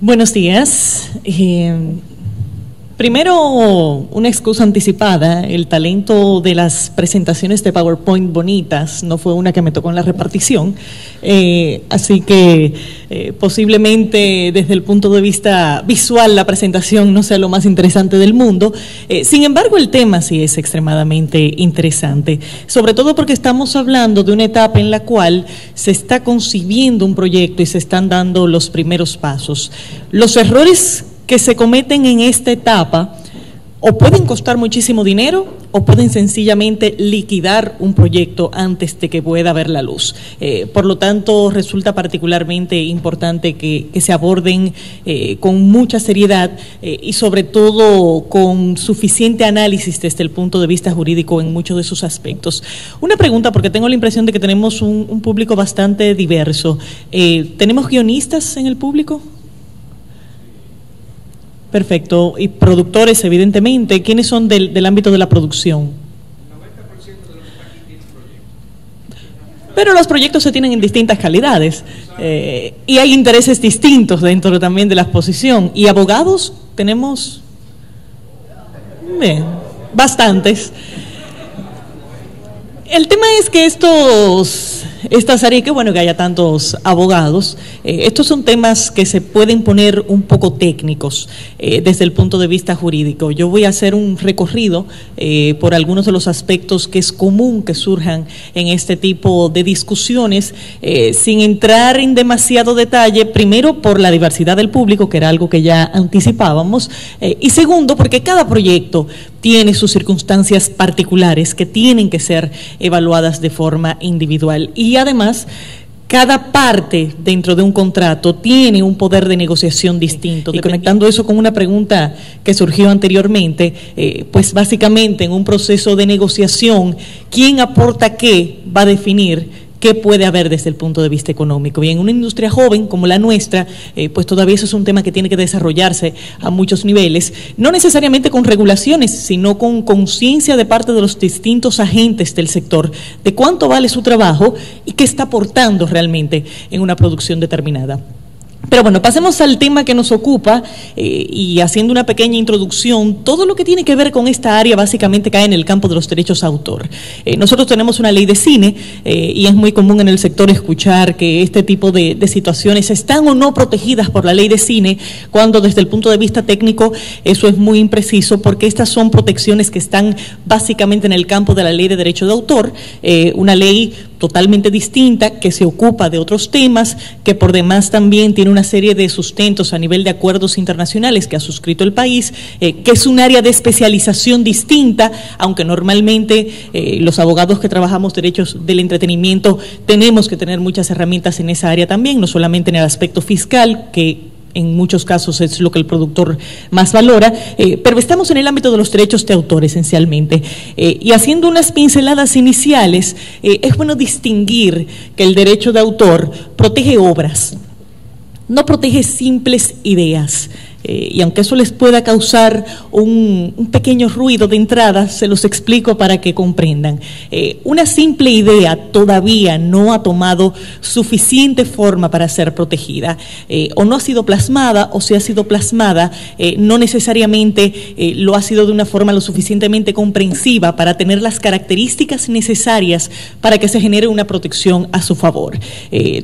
Buenos días. Primero, una excusa anticipada. El talento de las presentaciones de PowerPoint bonitas no fue una que me tocó en la repartición. Así que posiblemente desde el punto de vista visual la presentación no sea lo más interesante del mundo. Sin embargo, el tema sí es extremadamente interesante, sobre todo porque estamos hablando de una etapa en la cual se está concibiendo un proyecto y se están dando los primeros pasos. Los errores que se cometen en esta etapa o pueden costar muchísimo dinero o pueden sencillamente liquidar un proyecto antes de que pueda ver la luz. Por lo tanto, resulta particularmente importante que se aborden con mucha seriedad y sobre todo con suficiente análisis desde el punto de vista jurídico en muchos de sus aspectos. Una pregunta, porque tengo la impresión de que tenemos un público bastante diverso. ¿Tenemos guionistas en el público? Perfecto. Y productores, evidentemente. ¿Quiénes son del ámbito de la producción? 90% de los que están aquí tienen proyectos. Pero los proyectos se tienen en distintas calidades y hay intereses distintos dentro también de la exposición. ¿Y abogados? Tenemos bastantes. El tema es que estas áreas, qué bueno que haya tantos abogados, estos son temas que se pueden poner un poco técnicos desde el punto de vista jurídico. Yo voy a hacer un recorrido por algunos de los aspectos que es común que surjan en este tipo de discusiones, sin entrar en demasiado detalle, primero por la diversidad del público, que era algo que ya anticipábamos, y segundo porque cada proyecto tiene sus circunstancias particulares que tienen que ser evaluadas de forma individual. Y además, cada parte dentro de un contrato tiene un poder de negociación distinto. Y conectando eso con una pregunta que surgió anteriormente, pues básicamente en un proceso de negociación, ¿quién aporta qué va a definir qué puede haber desde el punto de vista económico? Y en una industria joven como la nuestra, pues todavía eso es un tema que tiene que desarrollarse a muchos niveles, no necesariamente con regulaciones, sino con conciencia de parte de los distintos agentes del sector de cuánto vale su trabajo y qué está aportando realmente en una producción determinada. Pero bueno, pasemos al tema que nos ocupa y haciendo una pequeña introducción, todo lo que tiene que ver con esta área básicamente cae en el campo de los derechos de autor. Nosotros tenemos una ley de cine y es muy común en el sector escuchar que este tipo de situaciones están o no protegidas por la ley de cine, cuando desde el punto de vista técnico eso es muy impreciso, porque estas son protecciones que están básicamente en el campo de la ley de derecho de autor, una ley totalmente distinta que se ocupa de otros temas, que por demás también tiene una serie de sustentos a nivel de acuerdos internacionales que ha suscrito el país, que es un área de especialización distinta, aunque normalmente los abogados que trabajamos derechos del entretenimiento tenemos que tener muchas herramientas en esa área también, no solamente en el aspecto fiscal, que en muchos casos es lo que el productor más valora, pero estamos en el ámbito de los derechos de autor esencialmente. Y haciendo unas pinceladas iniciales, es bueno distinguir que el derecho de autor protege obras, no protege simples ideas. Y aunque eso les pueda causar un pequeño ruido de entrada, se los explico para que comprendan. Una simple idea todavía no ha tomado suficiente forma para ser protegida, o no ha sido plasmada, o si ha sido plasmada, no necesariamente lo ha sido de una forma lo suficientemente comprensiva para tener las características necesarias para que se genere una protección a su favor.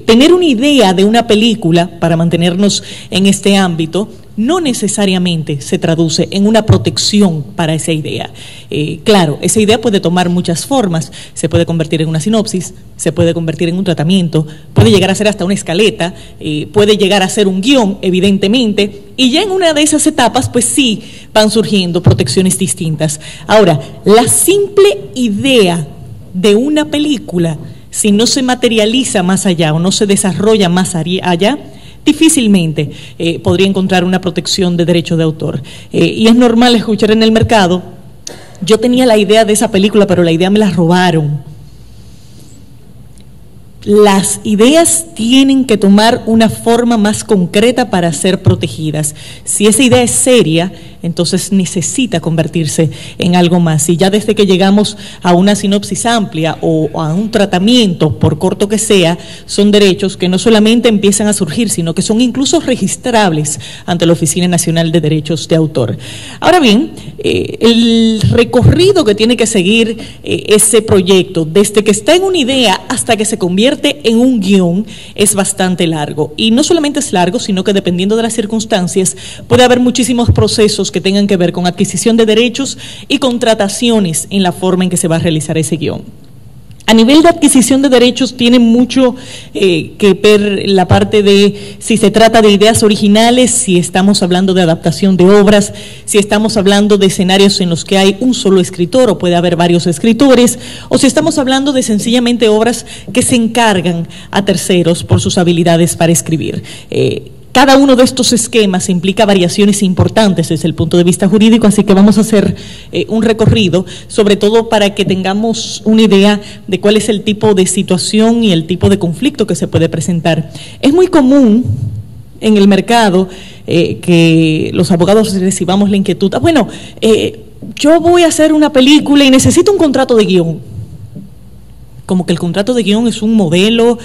Tener una idea de una película, para mantenernos en este ámbito, no necesariamente se traduce en una protección para esa idea. Claro, esa idea puede tomar muchas formas, se puede convertir en una sinopsis, se puede convertir en un tratamiento, puede llegar a ser hasta una escaleta, puede llegar a ser un guión, evidentemente, y ya en una de esas etapas, pues sí, van surgiendo protecciones distintas. Ahora, la simple idea de una película, si no se materializa más allá o no se desarrolla más allá, difícilmente podría encontrar una protección de derecho de autor. Y es normal escuchar en el mercado, yo tenía la idea de esa película, pero la idea me la robaron. las ideas tienen que tomar una forma más concreta para ser protegidas. Si esa idea es seria, entonces necesita convertirse en algo más. Y ya desde que llegamos a una sinopsis amplia o a un tratamiento, por corto que sea, son derechos que no solamente empiezan a surgir, sino que son incluso registrables ante la Oficina Nacional de Derechos de Autor. Ahora bien, el recorrido que tiene que seguir ese proyecto, desde que está en una idea hasta que se convierte en un guión, es bastante largo. Y no solamente es largo, sino que dependiendo de las circunstancias, puede haber muchísimos procesos que tengan que ver con adquisición de derechos y contrataciones en la forma en que se va a realizar ese guión. A nivel de adquisición de derechos tiene mucho que ver la parte de si se trata de ideas originales, si estamos hablando de adaptación de obras, si estamos hablando de escenarios en los que hay un solo escritor o puede haber varios escritores, o si estamos hablando de sencillamente obras que se encargan a terceros por sus habilidades para escribir. Cada uno de estos esquemas implica variaciones importantes desde el punto de vista jurídico, así que vamos a hacer un recorrido, sobre todo para que tengamos una idea de cuál es el tipo de situación y el tipo de conflicto que se puede presentar. Es muy común en el mercado que los abogados recibamos la inquietud, yo voy a hacer una película y necesito un contrato de guión. Como que el contrato de guión es un modelo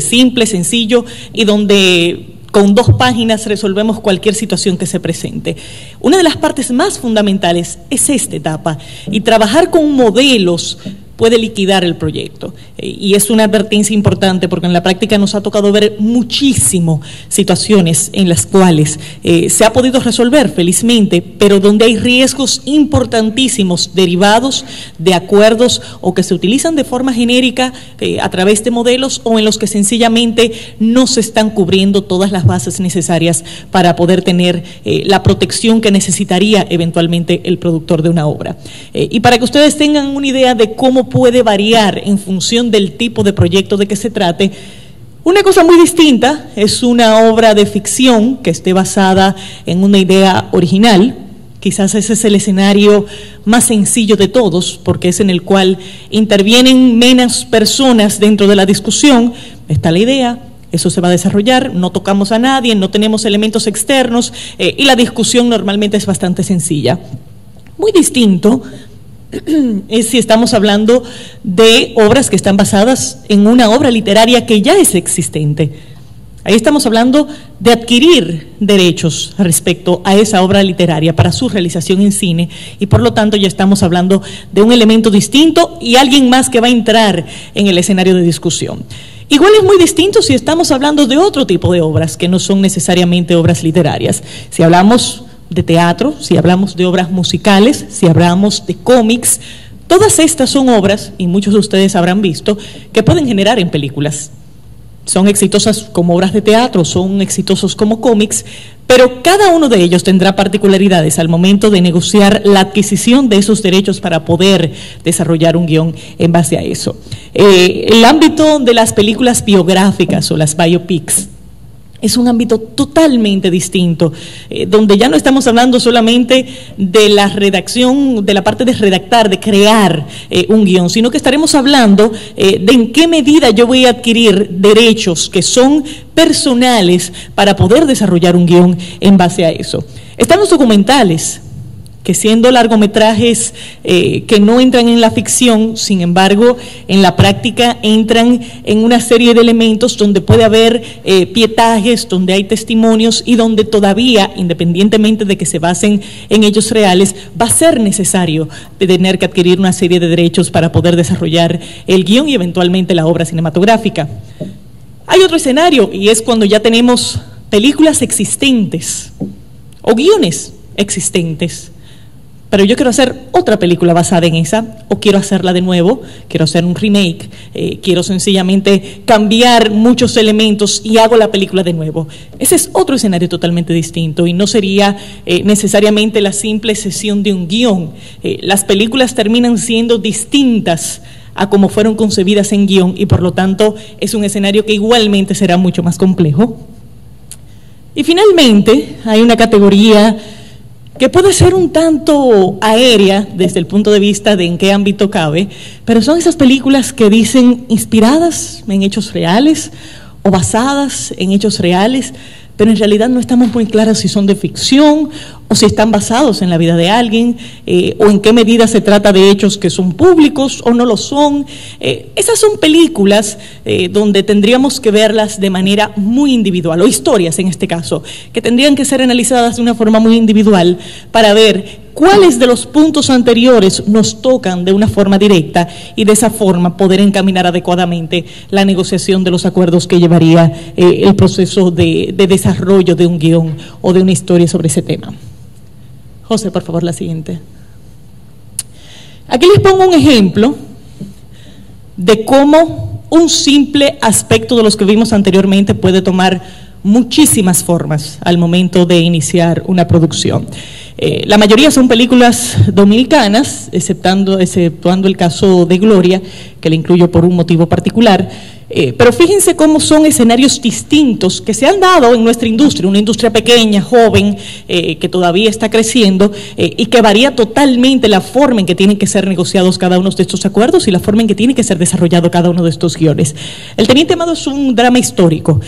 simple, sencillo y donde con 2 páginas resolvemos cualquier situación que se presente. Una de las partes más fundamentales es esta etapa, y trabajar con modelos puede liquidar el proyecto. Y es una advertencia importante porque en la práctica nos ha tocado ver muchísimo situaciones en las cuales se ha podido resolver felizmente, pero donde hay riesgos importantísimos derivados de acuerdos o que se utilizan de forma genérica a través de modelos o en los que sencillamente no se están cubriendo todas las bases necesarias para poder tener la protección que necesitaría eventualmente el productor de una obra. Y para que ustedes tengan una idea de cómo puede variar en función del tipo de proyecto de que se trate, una cosa muy distinta es una obra de ficción que esté basada en una idea original. Quizás ese es el escenario más sencillo de todos, porque es en el cual intervienen menos personas dentro de la discusión. Está la idea, eso se va a desarrollar, no tocamos a nadie, no tenemos elementos externos y la discusión normalmente es bastante sencilla. Muy distinto es si estamos hablando de obras que están basadas en una obra literaria que ya es existente. Ahí estamos hablando de adquirir derechos respecto a esa obra literaria para su realización en cine y por lo tanto ya estamos hablando de un elemento distinto y alguien más que va a entrar en el escenario de discusión. Igual es muy distinto si estamos hablando de otro tipo de obras que no son necesariamente obras literarias. Si hablamos de teatro, si hablamos de obras musicales, si hablamos de cómics, todas estas son obras, y muchos de ustedes habrán visto, que pueden generar en películas. Son exitosas como obras de teatro, son exitosos como cómics, pero cada uno de ellos tendrá particularidades al momento de negociar la adquisición de esos derechos para poder desarrollar un guión en base a eso. El ámbito de las películas biográficas o las biopics es un ámbito totalmente distinto, donde ya no estamos hablando solamente de la redacción, de la parte de redactar, de crear un guión, sino que estaremos hablando de en qué medida yo voy a adquirir derechos que son personales para poder desarrollar un guión en base a eso. Están los documentales, que siendo largometrajes que no entran en la ficción, sin embargo, en la práctica entran en una serie de elementos donde puede haber pietajes, donde hay testimonios y donde todavía, independientemente de que se basen en hechos reales, va a ser necesario tener que adquirir una serie de derechos para poder desarrollar el guión y eventualmente la obra cinematográfica. Hay otro escenario y es cuando ya tenemos películas existentes o guiones existentes. Pero yo quiero hacer otra película basada en esa, o quiero hacerla de nuevo, quiero hacer un remake, quiero sencillamente cambiar muchos elementos y hago la película de nuevo. Ese es otro escenario totalmente distinto y no sería necesariamente la simple cesión de un guión. Las películas terminan siendo distintas a como fueron concebidas en guión y por lo tanto es un escenario que igualmente será mucho más complejo. Y finalmente hay una categoría que puede ser un tanto aérea desde el punto de vista de en qué ámbito cabe, pero son esas películas que dicen inspiradas en hechos reales o basadas en hechos reales, pero en realidad no estamos muy claros si son de ficción o si están basados en la vida de alguien, o en qué medida se trata de hechos que son públicos o no lo son. Esas son películas donde tendríamos que verlas de manera muy individual, o historias en este caso, que tendrían que ser analizadas de una forma muy individual para ver cuáles de los puntos anteriores nos tocan de una forma directa y de esa forma poder encaminar adecuadamente la negociación de los acuerdos que llevaría el proceso de desarrollo de un guión o de una historia sobre ese tema. José, por favor, la siguiente. Aquí les pongo un ejemplo de cómo un simple aspecto de los que vimos anteriormente puede tomar muchísimas formas al momento de iniciar una producción. La mayoría son películas dominicanas, exceptuando el caso de Gloria, que le incluyo por un motivo particular, pero fíjense cómo son escenarios distintos que se han dado en nuestra industria, una industria pequeña, joven, que todavía está creciendo, y que varía totalmente la forma en que tienen que ser negociados cada uno de estos acuerdos y la forma en que tiene que ser desarrollado cada uno de estos guiones. El Teniente Amado es un drama histórico,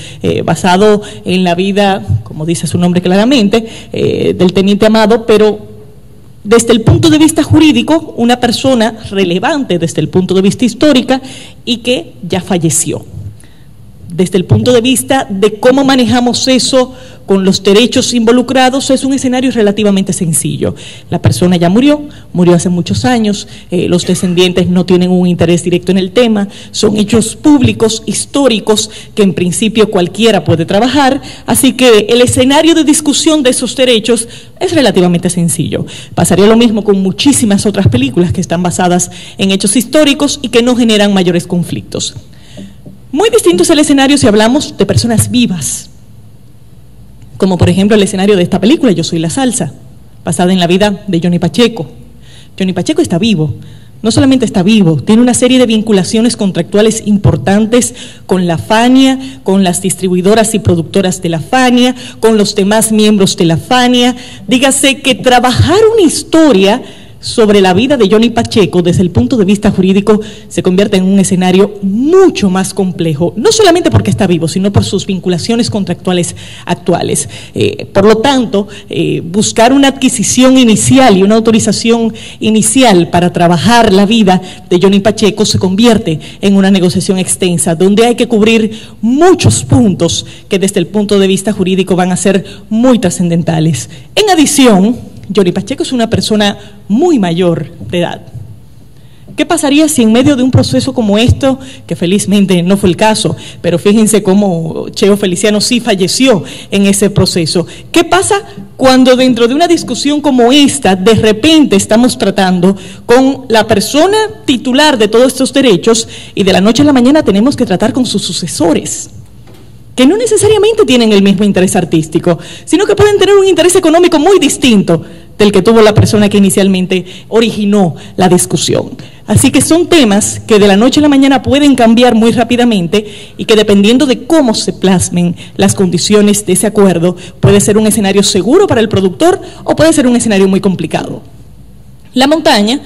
basado en la vida, como dice su nombre claramente, del Teniente Amado, pero desde el punto de vista jurídico, una persona relevante desde el punto de vista histórico y que ya falleció. Desde el punto de vista de cómo manejamos eso con los derechos involucrados, es un escenario relativamente sencillo. La persona ya murió hace muchos años, los descendientes no tienen un interés directo en el tema, son hechos públicos, históricos, que en principio cualquiera puede trabajar, así que el escenario de discusión de esos derechos es relativamente sencillo. Pasaría lo mismo con muchísimas otras películas que están basadas en hechos históricos y que no generan mayores conflictos. Muy distinto es el escenario si hablamos de personas vivas, como por ejemplo el escenario de esta película, Yo soy la salsa, basada en la vida de Johnny Pacheco. Johnny Pacheco está vivo, no solamente está vivo, tiene una serie de vinculaciones contractuales importantes con la Fania, con las distribuidoras y productoras de la Fania, con los demás miembros de la Fania. Dígase que trabajar una historia sobre la vida de Johnny Pacheco desde el punto de vista jurídico se convierte en un escenario mucho más complejo, no solamente porque está vivo, sino por sus vinculaciones contractuales actuales. Por lo tanto, buscar una adquisición inicial y una autorización inicial para trabajar la vida de Johnny Pacheco se convierte en una negociación extensa, donde hay que cubrir muchos puntos que desde el punto de vista jurídico van a ser muy trascendentales. En adición, Johnny Pacheco es una persona muy mayor de edad. ¿Qué pasaría si en medio de un proceso como esto, que felizmente no fue el caso, pero fíjense cómo Cheo Feliciano sí falleció en ese proceso? ¿Qué pasa cuando dentro de una discusión como esta, de repente estamos tratando con la persona titular de todos estos derechos y de la noche a la mañana tenemos que tratar con sus sucesores, que no necesariamente tienen el mismo interés artístico, sino que pueden tener un interés económico muy distinto del que tuvo la persona que inicialmente originó la discusión? Así que son temas que de la noche a la mañana pueden cambiar muy rápidamente y que dependiendo de cómo se plasmen las condiciones de ese acuerdo, puede ser un escenario seguro para el productor o puede ser un escenario muy complicado. La montaña,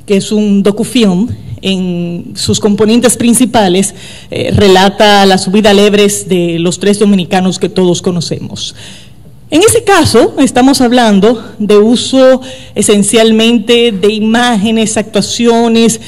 que es un docufilm, en sus componentes principales, relata la subida al Everest de los 3 dominicanos que todos conocemos. En ese caso, estamos hablando de uso esencialmente de imágenes, actuaciones,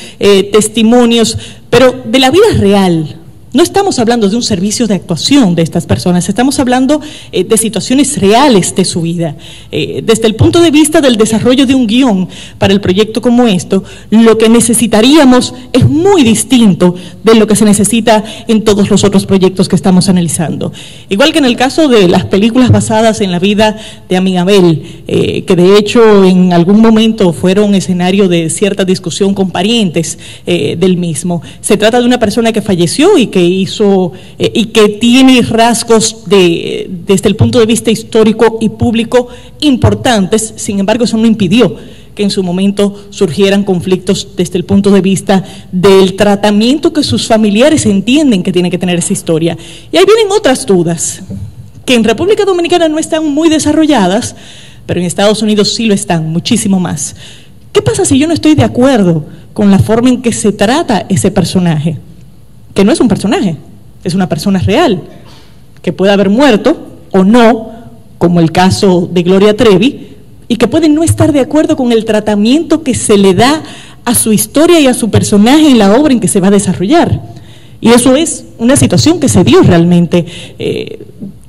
testimonios, pero de la vida real. No estamos hablando de un servicio de actuación de estas personas, estamos hablando de situaciones reales de su vida. Desde el punto de vista del desarrollo de un guión para el proyecto como esto, lo que necesitaríamos es muy distinto de lo que se necesita en todos los otros proyectos que estamos analizando. Igual que en el caso de las películas basadas en la vida de Amigabel, que de hecho en algún momento fueron escenario de cierta discusión con parientes del mismo. Se trata de una persona que falleció y que hizo y que tiene rasgos desde el punto de vista histórico y público importantes. Sin embargo, eso no impidió que en su momento surgieran conflictos desde el punto de vista del tratamiento que sus familiares entienden que tiene que tener esa historia. Y ahí vienen otras dudas que en República Dominicana no están muy desarrolladas, pero en Estados Unidos sí lo están, muchísimo más. ¿Qué pasa si yo no estoy de acuerdo con la forma en que se trata ese personaje? Que no es un personaje, es una persona real, que puede haber muerto o no, como el caso de Gloria Trevi, y que puede no estar de acuerdo con el tratamiento que se le da a su historia y a su personaje en la obra en que se va a desarrollar. Y eso es una situación que se dio realmente,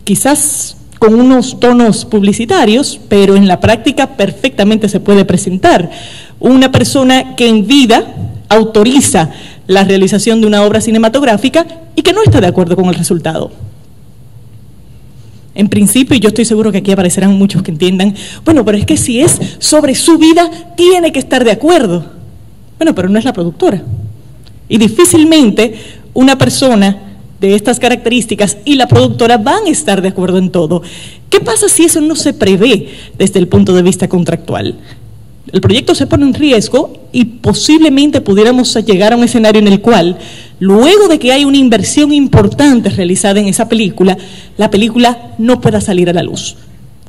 quizás con unos tonos publicitarios, pero en la práctica perfectamente se puede presentar. Una persona que en vida autoriza la realización de una obra cinematográfica y que no está de acuerdo con el resultado. En principio, y yo estoy seguro que aquí aparecerán muchos que entiendan, bueno, pero es que si es sobre su vida, tiene que estar de acuerdo. Bueno, pero no es la productora. Y difícilmente una persona de estas características y la productora van a estar de acuerdo en todo. ¿Qué pasa si eso no se prevé desde el punto de vista contractual? El proyecto se pone en riesgo y posiblemente pudiéramos llegar a un escenario en el cual, luego de que hay una inversión importante realizada en esa película, la película no pueda salir a la luz.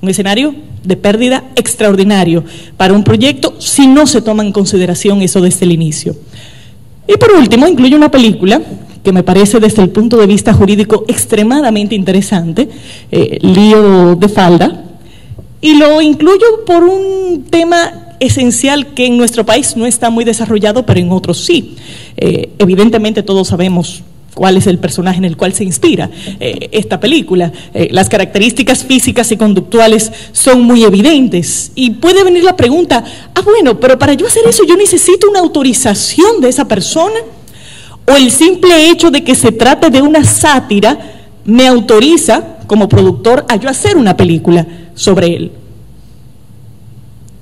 Un escenario de pérdida extraordinario para un proyecto si no se toma en consideración eso desde el inicio. Y por último, incluye una película que me parece desde el punto de vista jurídico extremadamente interesante, Lío de Falda, y lo incluyo por un tema esencial que en nuestro país no está muy desarrollado, pero en otros sí. Evidentemente todos sabemos cuál es el personaje en el cual se inspira esta película. Las características físicas y conductuales son muy evidentes y puede venir la pregunta, bueno, pero para yo hacer eso yo necesito una autorización de esa persona, o el simple hecho de que se trate de una sátira me autoriza como productor a yo hacer una película sobre él.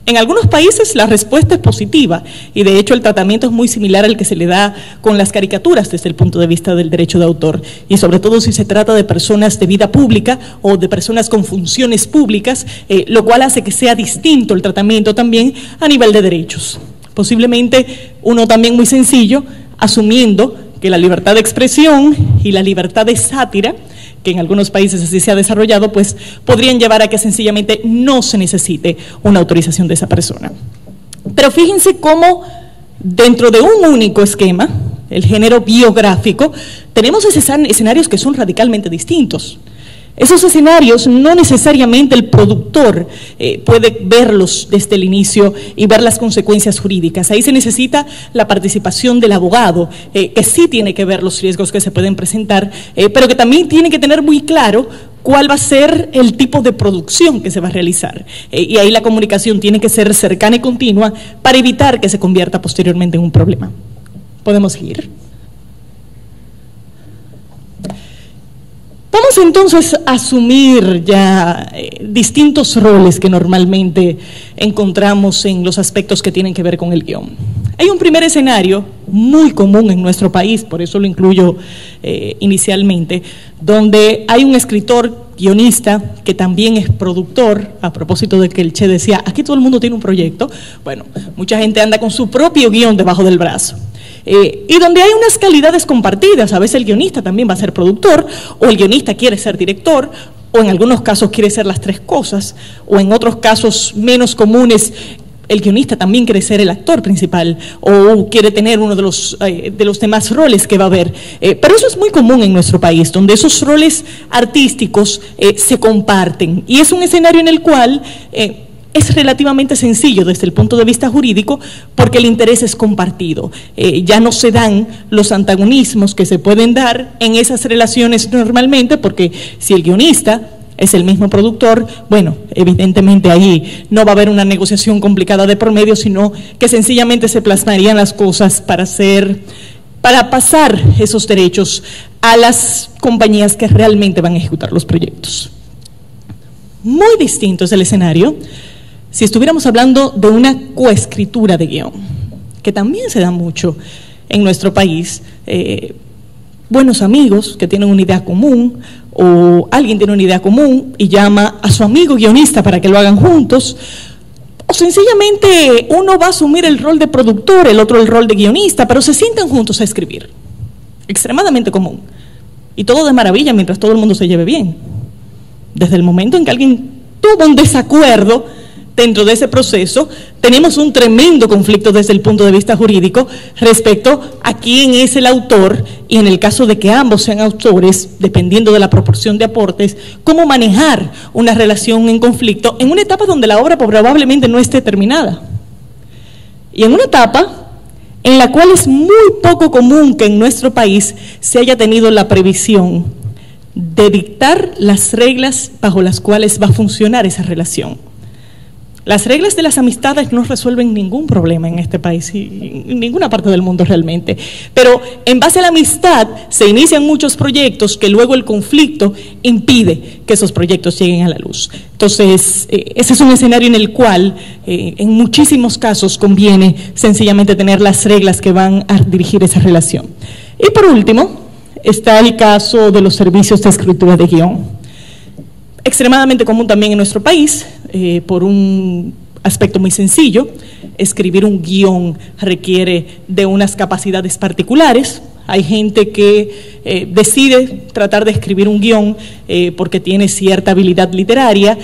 En algunos países la respuesta es positiva y de hecho el tratamiento es muy similar al que se le da con las caricaturas desde el punto de vista del derecho de autor, y sobre todo si se trata de personas de vida pública o de personas con funciones públicas, lo cual hace que sea distinto el tratamiento también a nivel de derechos. Posiblemente uno también muy sencillo, asumiendo que la libertad de expresión y la libertad de sátira, que en algunos países así se ha desarrollado, pues podrían llevar a que sencillamente no se necesite una autorización de esa persona. Pero fíjense cómo dentro de un único esquema, el género biográfico, tenemos escenarios que son radicalmente distintos. Esos escenarios no necesariamente el productor puede verlos desde el inicio y ver las consecuencias jurídicas. Ahí se necesita la participación del abogado, que sí tiene que ver los riesgos que se pueden presentar, pero que también tiene que tener muy claro cuál va a ser el tipo de producción que se va a realizar. Y ahí la comunicación tiene que ser cercana y continua para evitar que se convierta posteriormente en un problema. ¿Podemos ir? Vamos entonces a asumir ya distintos roles que normalmente encontramos en los aspectos que tienen que ver con el guión. Hay un primer escenario muy común en nuestro país, por eso lo incluyo inicialmente, donde hay un escritor, guionista, que también es productor, a propósito de que el Che decía, aquí todo el mundo tiene un proyecto. Bueno, mucha gente anda con su propio guión debajo del brazo. Y donde hay unas calidades compartidas, a veces el guionista también va a ser productor, o el guionista quiere ser director, o en algunos casos quiere ser las tres cosas, o en otros casos menos comunes, el guionista también quiere ser el actor principal, o quiere tener uno de los demás roles que va a haber. Pero eso es muy común en nuestro país, donde esos roles artísticos se comparten, y es un escenario en el cual es relativamente sencillo desde el punto de vista jurídico porque el interés es compartido. Ya no se dan los antagonismos que se pueden dar en esas relaciones normalmente, porque si el guionista es el mismo productor, bueno, evidentemente ahí no va a haber una negociación complicada de por medio, sino que sencillamente se plasmarían las cosas para pasar esos derechos a las compañías que realmente van a ejecutar los proyectos. Muy distinto es el escenario si estuviéramos hablando de una coescritura de guión, que también se da mucho en nuestro país. Buenos amigos que tienen una idea común, o alguien tiene una idea común y llama a su amigo guionista para que lo hagan juntos, o sencillamente uno va a asumir el rol de productor, el otro el rol de guionista, pero se sientan juntos a escribir. Extremadamente común. Y todo de maravilla mientras todo el mundo se lleve bien. Desde el momento en que alguien tuvo un desacuerdo, dentro de ese proceso, tenemos un tremendo conflicto desde el punto de vista jurídico respecto a quién es el autor y en el caso de que ambos sean autores, dependiendo de la proporción de aportes, cómo manejar una relación en conflicto en una etapa donde la obra probablemente no esté terminada. Y en una etapa en la cual es muy poco común que en nuestro país se haya tenido la previsión de dictar las reglas bajo las cuales va a funcionar esa relación. Las reglas de las amistades no resuelven ningún problema en este país y en ninguna parte del mundo realmente. Pero en base a la amistad se inician muchos proyectos que luego el conflicto impide que esos proyectos lleguen a la luz. Entonces, ese es un escenario en el cual en muchísimos casos conviene sencillamente tener las reglas que van a dirigir esa relación. Y por último, está el caso de los servicios de escritura de guión. Extremadamente común también en nuestro país, por un aspecto muy sencillo. Escribir un guión requiere de unas capacidades particulares. Hay gente que decide tratar de escribir un guión porque tiene cierta habilidad literaria,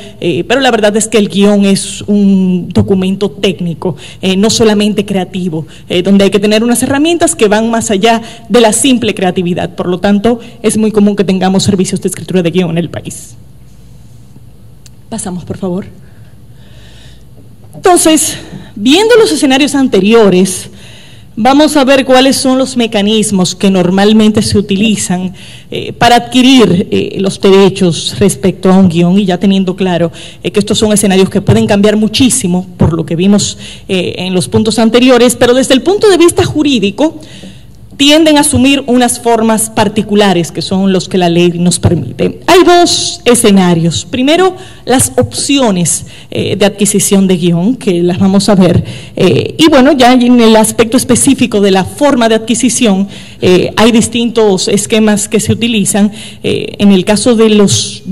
pero la verdad es que el guión es un documento técnico, no solamente creativo, donde hay que tener unas herramientas que van más allá de la simple creatividad. Por lo tanto, es muy común que tengamos servicios de escritura de guión en el país. Pasamos, por favor. Entonces, viendo los escenarios anteriores, vamos a ver cuáles son los mecanismos que normalmente se utilizan para adquirir los derechos respecto a un guión, y ya teniendo claro que estos son escenarios que pueden cambiar muchísimo por lo que vimos en los puntos anteriores, pero desde el punto de vista jurídico tienden a asumir unas formas particulares que son los que la ley nos permite. Hay dos escenarios. Primero, las opciones de adquisición de guión, que las vamos a ver. Y bueno, ya en el aspecto específico de la forma de adquisición, hay distintos esquemas que se utilizan. En el caso de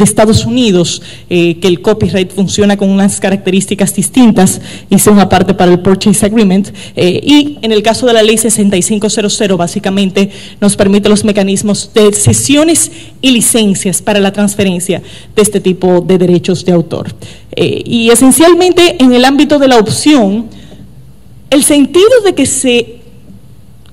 Estados Unidos, que el copyright funciona con unas características distintas, hice una parte para el Purchase Agreement, y en el caso de la ley 6500, básicamente nos permite los mecanismos de cesiones y licencias para la transferencia de este tipo de derechos de autor. Y esencialmente en el ámbito de la opción, el sentido de que se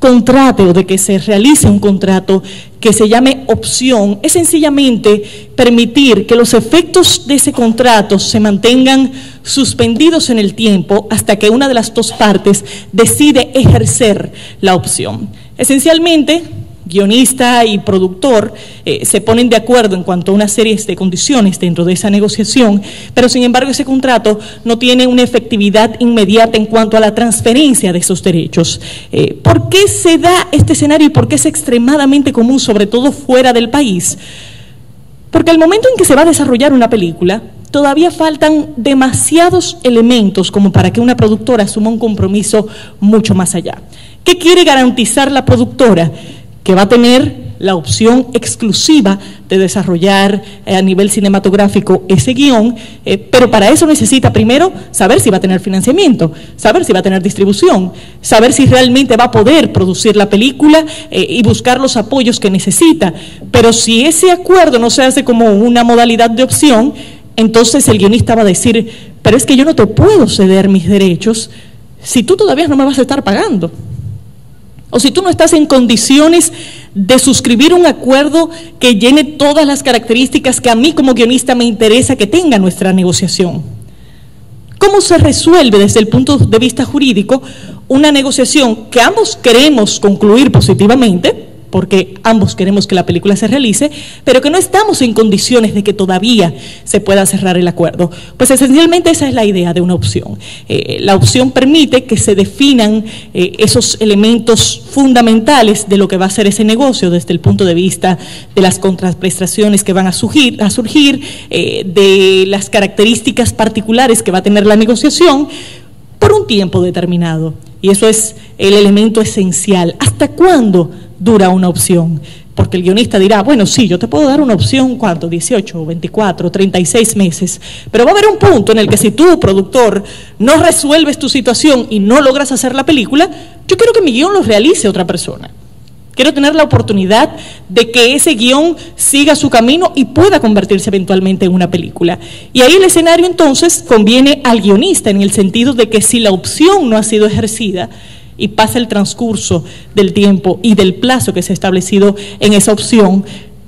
contrate o de que se realice un contrato que se llame opción es sencillamente permitir que los efectos de ese contrato se mantengan suspendidos en el tiempo hasta que una de las dos partes decide ejercer la opción. Esencialmente, guionista y productor se ponen de acuerdo en cuanto a una serie de condiciones dentro de esa negociación, pero sin embargo ese contrato no tiene una efectividad inmediata en cuanto a la transferencia de esos derechos. ¿Por qué se da este escenario y por qué es extremadamente común, sobre todo fuera del país? Porque al momento en que se va a desarrollar una película, todavía faltan demasiados elementos como para que una productora asuma un compromiso mucho más allá. ¿Qué quiere garantizar la productora? Que va a tener la opción exclusiva de desarrollar a nivel cinematográfico ese guión, pero para eso necesita primero saber si va a tener financiamiento, saber si va a tener distribución, saber si realmente va a poder producir la película y buscar los apoyos que necesita. Pero si ese acuerdo no se hace como una modalidad de opción, entonces el guionista va a decir, pero es que yo no te puedo ceder mis derechos si tú todavía no me vas a estar pagando. O si tú no estás en condiciones de suscribir un acuerdo que llene todas las características que a mí como guionista me interesa que tenga nuestra negociación. ¿Cómo se resuelve desde el punto de vista jurídico una negociación que ambos queremos concluir positivamente, porque ambos queremos que la película se realice, pero que no estamos en condiciones de que todavía se pueda cerrar el acuerdo? Pues esencialmente esa es la idea de una opción. La opción permite que se definan esos elementos fundamentales de lo que va a ser ese negocio desde el punto de vista de las contraprestaciones que van a surgir, de las características particulares que va a tener la negociación por un tiempo determinado. Y eso es el elemento esencial. ¿Hasta cuándo dura una opción? Porque el guionista dirá, bueno, sí, yo te puedo dar una opción, ¿cuánto? 18, 24, 36 meses. Pero va a haber un punto en el que si tú, productor, no resuelves tu situación y no logras hacer la película, yo quiero que mi guión lo realice otra persona. Quiero tener la oportunidad de que ese guión siga su camino y pueda convertirse eventualmente en una película. Y ahí el escenario entonces conviene al guionista, en el sentido de que si la opción no ha sido ejercida y pasa el transcurso del tiempo y del plazo que se ha establecido en esa opción,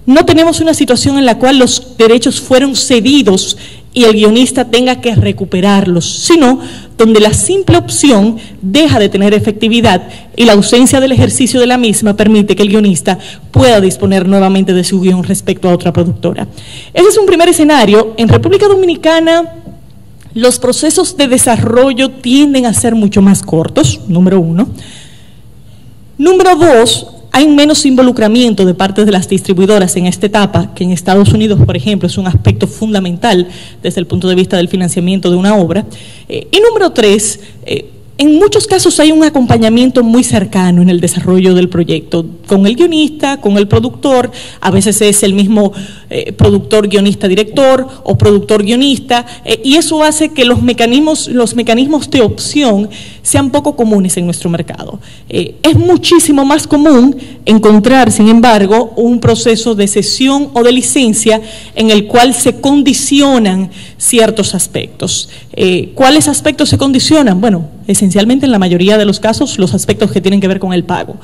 no tenemos una situación en la cual los derechos fueron cedidos y el guionista tenga que recuperarlos, sino donde la simple opción deja de tener efectividad y la ausencia del ejercicio de la misma permite que el guionista pueda disponer nuevamente de su guión respecto a otra productora. Ese es un primer escenario. En República Dominicana, los procesos de desarrollo tienden a ser mucho más cortos, número uno. Número dos, hay menos involucramiento de parte de las distribuidoras en esta etapa, que en Estados Unidos, por ejemplo, es un aspecto fundamental desde el punto de vista del financiamiento de una obra. Y número tres, en muchos casos hay un acompañamiento muy cercano en el desarrollo del proyecto, con el guionista, con el productor, a veces es el mismo productor, guionista, director o productor, guionista, y eso hace que los mecanismos de opción sean poco comunes en nuestro mercado. Es muchísimo más común encontrar, sin embargo, un proceso de cesión o de licencia en el cual se condicionan ciertos aspectos. ¿Cuáles aspectos se condicionan? Bueno, esencialmente en la mayoría de los casos los aspectos que tienen que ver con el pago,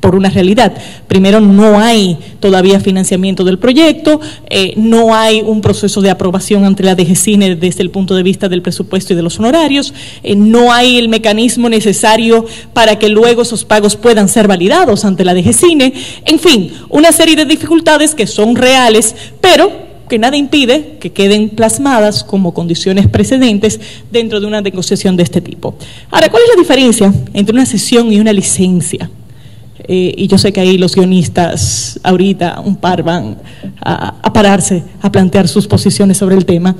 por una realidad. Primero, no hay todavía financiamiento del proyecto, no hay un proceso de aprobación ante la DGCINE desde el punto de vista del presupuesto y de los honorarios, no hay el mecanismo necesario para que luego esos pagos puedan ser validados ante la DGCINE, en fin, una serie de dificultades que son reales, pero que nada impide que queden plasmadas como condiciones precedentes dentro de una negociación de este tipo. Ahora, ¿cuál es la diferencia entre una cesión y una licencia? Y yo sé que ahí los guionistas ahorita un par van a pararse a plantear sus posiciones sobre el tema.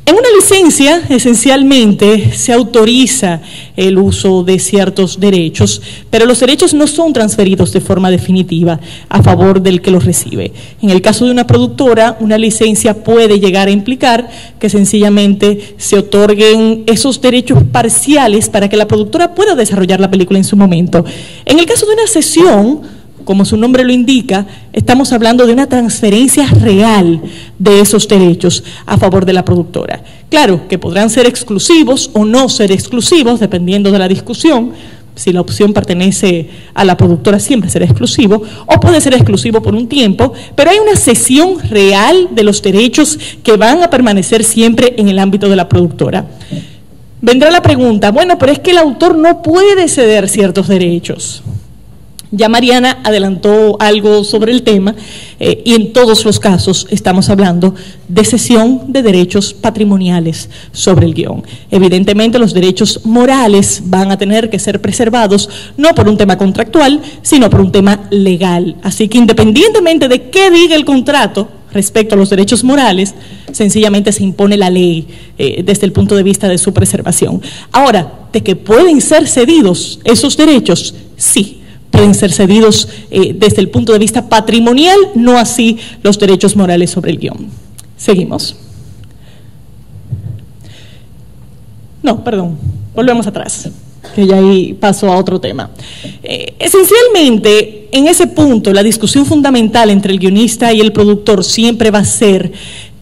En una licencia, esencialmente, se autoriza el uso de ciertos derechos, pero los derechos no son transferidos de forma definitiva a favor del que los recibe. En el caso de una productora, una licencia puede llegar a implicar que sencillamente se otorguen esos derechos parciales para que la productora pueda desarrollar la película en su momento. En el caso de una cesión, como su nombre lo indica, estamos hablando de una transferencia real de esos derechos a favor de la productora. Claro, que podrán ser exclusivos o no ser exclusivos, dependiendo de la discusión. Si la opción pertenece a la productora, siempre será exclusivo, o puede ser exclusivo por un tiempo, pero hay una cesión real de los derechos que van a permanecer siempre en el ámbito de la productora. Vendrá la pregunta, bueno, pero es que el autor no puede ceder ciertos derechos. Ya Mariana adelantó algo sobre el tema y en todos los casos estamos hablando de cesión de derechos patrimoniales sobre el guión. Evidentemente los derechos morales van a tener que ser preservados no por un tema contractual, sino por un tema legal. Así que independientemente de qué diga el contrato respecto a los derechos morales, sencillamente se impone la ley desde el punto de vista de su preservación. Ahora, ¿de que pueden ser cedidos esos derechos? Sí. Pueden ser cedidos desde el punto de vista patrimonial, no así los derechos morales sobre el guión. Seguimos. No, perdón, volvemos atrás, que ya ahí paso a otro tema. Esencialmente, en ese punto, la discusión fundamental entre el guionista y el productor siempre va a ser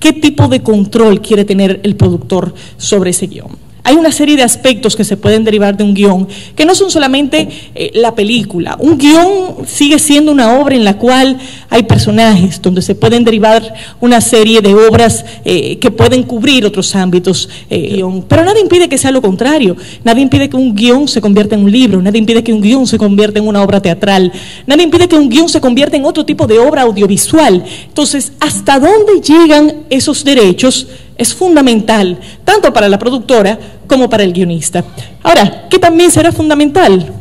qué tipo de control quiere tener el productor sobre ese guión. Hay una serie de aspectos que se pueden derivar de un guión, que no son solamente la película. Un guión sigue siendo una obra en la cual hay personajes, donde se pueden derivar una serie de obras que pueden cubrir otros ámbitos. Pero nada impide que sea lo contrario. Nada impide que un guión se convierta en un libro, nada impide que un guión se convierta en una obra teatral, nada impide que un guión se convierta en otro tipo de obra audiovisual. Entonces, ¿hasta dónde llegan esos derechos? Es fundamental, tanto para la productora como para el guionista. Ahora, ¿qué también será fundamental?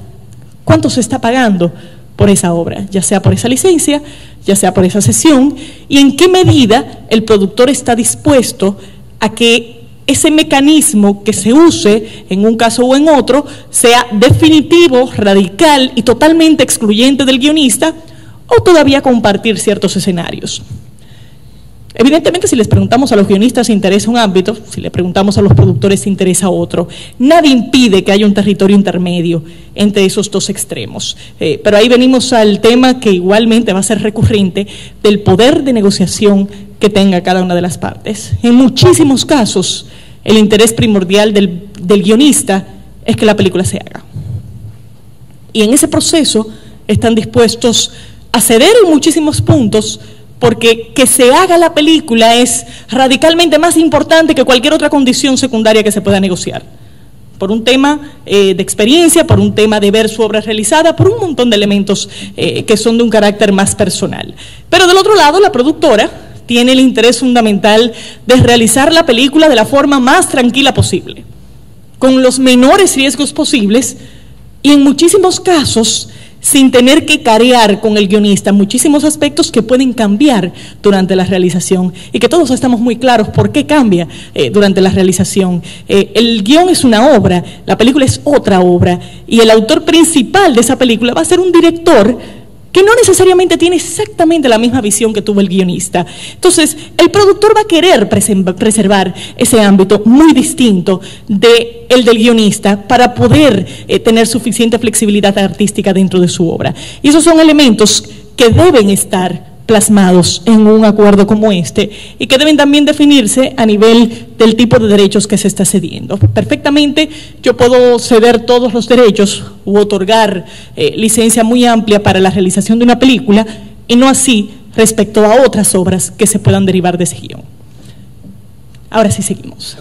¿Cuánto se está pagando por esa obra? Ya sea por esa licencia, ya sea por esa cesión, y en qué medida el productor está dispuesto a que ese mecanismo que se use en un caso o en otro sea definitivo, radical y totalmente excluyente del guionista, o todavía compartir ciertos escenarios. Evidentemente, si les preguntamos a los guionistas si interesa un ámbito, si le preguntamos a los productores si interesa otro, nadie impide que haya un territorio intermedio entre esos dos extremos. Pero ahí venimos al tema que igualmente va a ser recurrente del poder de negociación que tenga cada una de las partes. En muchísimos casos, el interés primordial del guionista es que la película se haga. Y en ese proceso están dispuestos a ceder en muchísimos puntos, porque que se haga la película es radicalmente más importante que cualquier otra condición secundaria que se pueda negociar. Por un tema de experiencia, por un tema de ver su obra realizada, por un montón de elementos que son de un carácter más personal. Pero del otro lado, la productora tiene el interés fundamental de realizar la película de la forma más tranquila posible, con los menores riesgos posibles y en muchísimos casos sin tener que carear con el guionista muchísimos aspectos que pueden cambiar durante la realización y que todos estamos muy claros por qué cambia durante la realización. El guión es una obra, la película es otra obra y el autor principal de esa película va a ser un director que no necesariamente tiene exactamente la misma visión que tuvo el guionista. Entonces, el productor va a querer preservar ese ámbito muy distinto del guionista para poder tener suficiente flexibilidad artística dentro de su obra. Y esos son elementos que deben estar plasmados en un acuerdo como este y que deben también definirse a nivel del tipo de derechos que se está cediendo. Perfectamente yo puedo ceder todos los derechos u otorgar licencia muy amplia para la realización de una película y no así respecto a otras obras que se puedan derivar de ese guión. Ahora sí seguimos.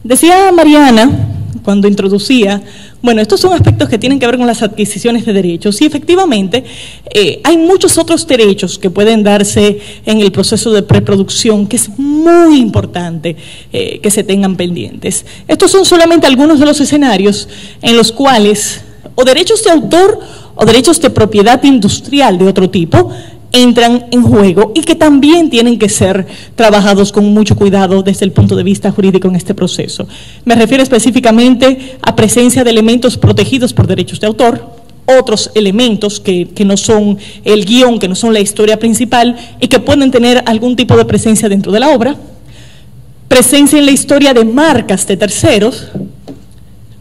Decía Mariana cuando introducía, bueno, estos son aspectos que tienen que ver con las adquisiciones de derechos y efectivamente hay muchos otros derechos que pueden darse en el proceso de preproducción que es muy importante que se tengan pendientes. Estos son solamente algunos de los escenarios en los cuales o derechos de autor o derechos de propiedad industrial de otro tipo entran en juego y que también tienen que ser trabajados con mucho cuidado desde el punto de vista jurídico en este proceso. Me refiero específicamente a presencia de elementos protegidos por derechos de autor, otros elementos que no son el guión, que no son la historia principal y que pueden tener algún tipo de presencia dentro de la obra, presencia en la historia de marcas de terceros,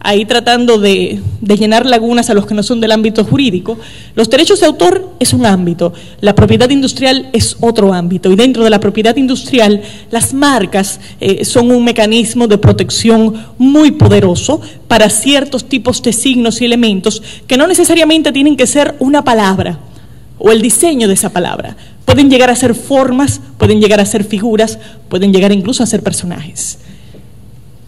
ahí tratando de llenar lagunas a los que no son del ámbito jurídico. Los derechos de autor es un ámbito, la propiedad industrial es otro ámbito, y dentro de la propiedad industrial las marcas son un mecanismo de protección muy poderoso para ciertos tipos de signos y elementos que no necesariamente tienen que ser una palabra o el diseño de esa palabra. Pueden llegar a ser formas, pueden llegar a ser figuras, pueden llegar incluso a ser personajes.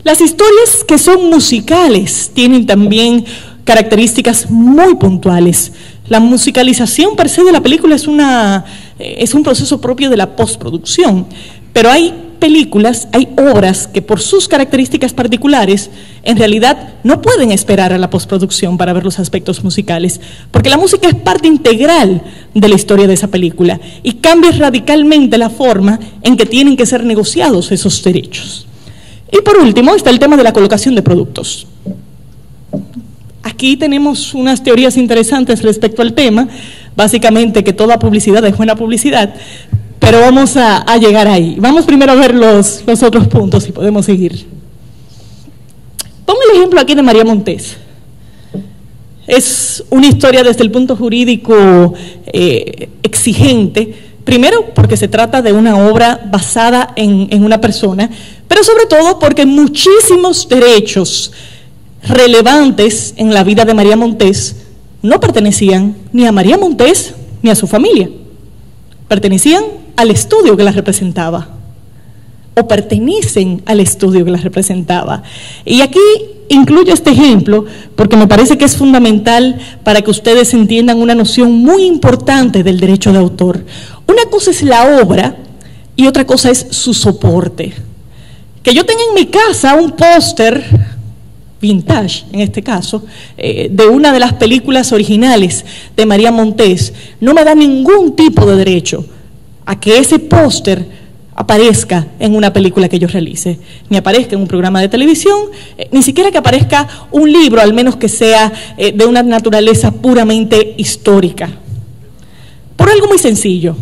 Las historias que son musicales tienen también características muy puntuales. La musicalización per se de la película es un proceso propio de la postproducción, pero hay películas, hay obras que por sus características particulares en realidad no pueden esperar a la postproducción para ver los aspectos musicales, porque la música es parte integral de la historia de esa película y cambia radicalmente la forma en que tienen que ser negociados esos derechos. Y por último está el tema de la colocación de productos. Aquí tenemos unas teorías interesantes respecto al tema, básicamente que toda publicidad es buena publicidad, pero vamos a llegar ahí. Vamos primero a ver los otros puntos, si podemos seguir. Pongo el ejemplo aquí de María Montés. Es una historia desde el punto jurídico exigente, primero porque se trata de una obra basada en una persona, pero sobre todo porque muchísimos derechos relevantes en la vida de María Montés no pertenecían ni a María Montés ni a su familia, pertenecían al estudio que la representaba, o pertenecen al estudio que la representaba. Y aquí incluyo este ejemplo porque me parece que es fundamental para que ustedes entiendan una noción muy importante del derecho de autor. Una cosa es la obra y otra cosa es su soporte. Que yo tenga en mi casa un póster vintage, en este caso, de una de las películas originales de María Montés, no me da ningún tipo de derecho a que ese póster aparezca en una película que yo realice, ni aparezca en un programa de televisión, ni siquiera que aparezca un libro, al menos que sea de una naturaleza puramente histórica. Por algo muy sencillo,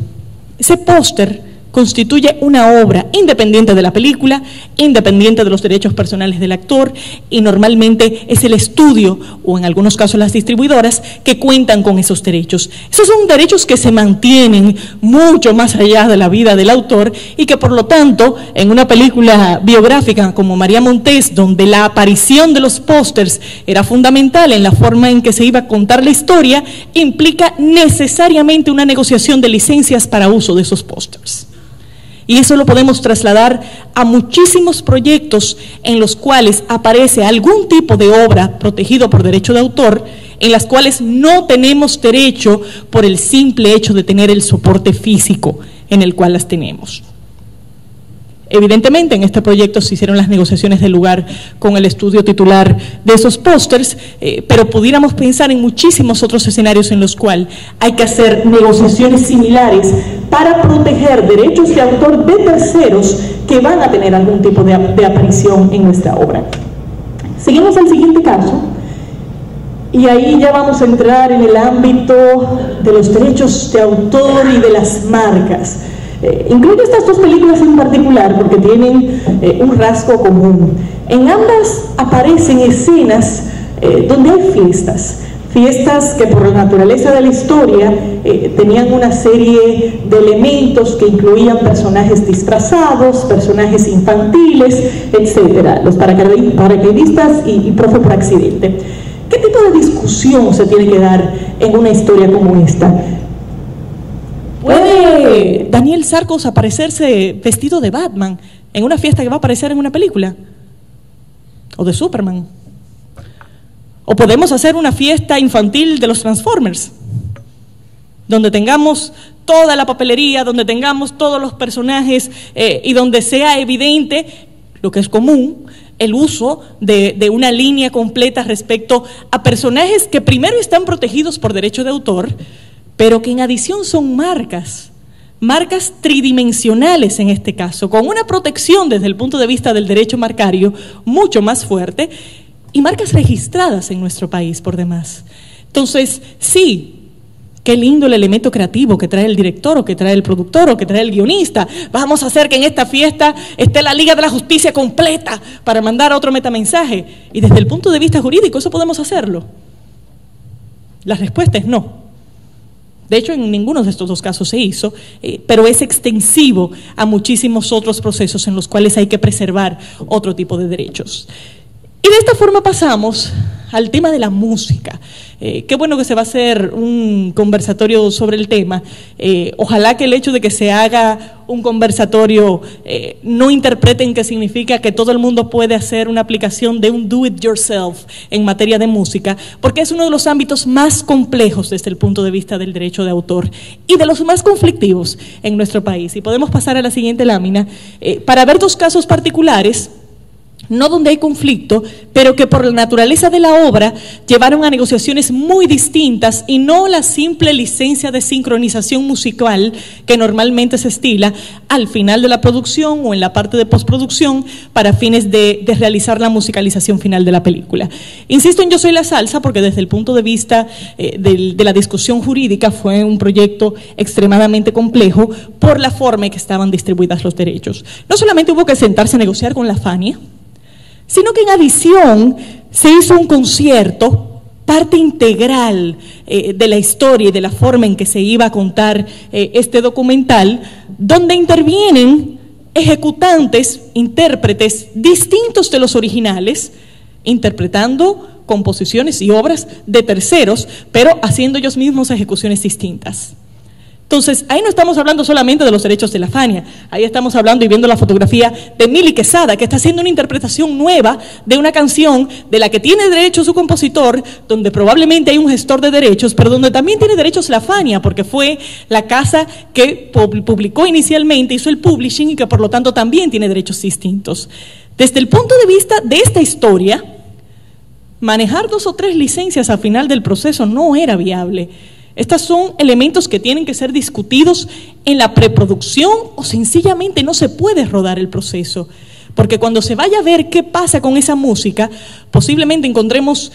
ese póster constituye una obra independiente de la película, independiente de los derechos personales del actor, y normalmente es el estudio, o en algunos casos las distribuidoras, que cuentan con esos derechos. Esos son derechos que se mantienen mucho más allá de la vida del autor y que por lo tanto, en una película biográfica como María Montés, donde la aparición de los pósters era fundamental en la forma en que se iba a contar la historia, implica necesariamente una negociación de licencias para uso de esos pósters. Y eso lo podemos trasladar a muchísimos proyectos en los cuales aparece algún tipo de obra protegido por derecho de autor, en las cuales no tenemos derecho por el simple hecho de tener el soporte físico en el cual las tenemos. Evidentemente, en este proyecto se hicieron las negociaciones del lugar con el estudio titular de esos pósters, pero pudiéramos pensar en muchísimos otros escenarios en los cuales hay que hacer negociaciones similares para proteger derechos de autor de terceros que van a tener algún tipo de aparición en nuestra obra. Seguimos al siguiente caso, y ahí ya vamos a entrar en el ámbito de los derechos de autor y de las marcas. Incluyo estas dos películas en particular porque tienen un rasgo común. En ambas aparecen escenas donde hay fiestas que por la naturaleza de la historia tenían una serie de elementos que incluían personajes disfrazados, personajes infantiles, etcétera, los paracaidistas y profe por accidente. ¿Qué tipo de discusión se tiene que dar en una historia como esta? ¿Puede Daniel Sarcos aparecerse vestido de Batman en una fiesta que va a aparecer en una película? ¿O de Superman? ¿O podemos hacer una fiesta infantil de los Transformers? Donde tengamos toda la papelería, donde tengamos todos los personajes y donde sea evidente, lo que es común, el uso de una línea completa respecto a personajes que primero están protegidos por derecho de autor, pero que en adición son marcas tridimensionales en este caso, con una protección desde el punto de vista del derecho marcario mucho más fuerte y marcas registradas en nuestro país por demás. Entonces, sí, qué lindo el elemento creativo que trae el director o que trae el productor o que trae el guionista. Vamos a hacer que en esta fiesta esté la Liga de la Justicia completa para mandar otro metamensaje. Y desde el punto de vista jurídico, ¿eso podemos hacerlo? La respuesta es no. De hecho, en ninguno de estos dos casos se hizo, pero es extensivo a muchísimos otros procesos en los cuales hay que preservar otro tipo de derechos. Y de esta forma pasamos al tema de la música. Qué bueno que se va a hacer un conversatorio sobre el tema. Ojalá que el hecho de que se haga un conversatorio no interpreten que significa que todo el mundo puede hacer una aplicación de un do it yourself en materia de música, porque es uno de los ámbitos más complejos desde el punto de vista del derecho de autor y de los más conflictivos en nuestro país. Y podemos pasar a la siguiente lámina para ver dos casos particulares, no donde hay conflicto, pero que por la naturaleza de la obra llevaron a negociaciones muy distintas y no la simple licencia de sincronización musical que normalmente se estila al final de la producción o en la parte de postproducción para fines de realizar la musicalización final de la película. Insisto en Yo soy la salsa porque desde el punto de vista de la discusión jurídica fue un proyecto extremadamente complejo por la forma en que estaban distribuidas los derechos. No solamente hubo que sentarse a negociar con la Fania, sino que en adición se hizo un concierto, parte integral de la historia y de la forma en que se iba a contar este documental, donde intervienen ejecutantes, intérpretes distintos de los originales, interpretando composiciones y obras de terceros, pero haciendo ellos mismos ejecuciones distintas. Entonces, ahí no estamos hablando solamente de los derechos de la Fania, ahí estamos hablando y viendo la fotografía de Mili Quesada, que está haciendo una interpretación nueva de una canción de la que tiene derecho su compositor, donde probablemente hay un gestor de derechos, pero donde también tiene derechos la Fania, porque fue la casa que publicó inicialmente, hizo el publishing y que por lo tanto también tiene derechos distintos. Desde el punto de vista de esta historia, manejar 2 o 3 licencias al final del proceso no era viable. Estos son elementos que tienen que ser discutidos en la preproducción o sencillamente no se puede rodar el proceso. Porque cuando se vaya a ver qué pasa con esa música, posiblemente encontremos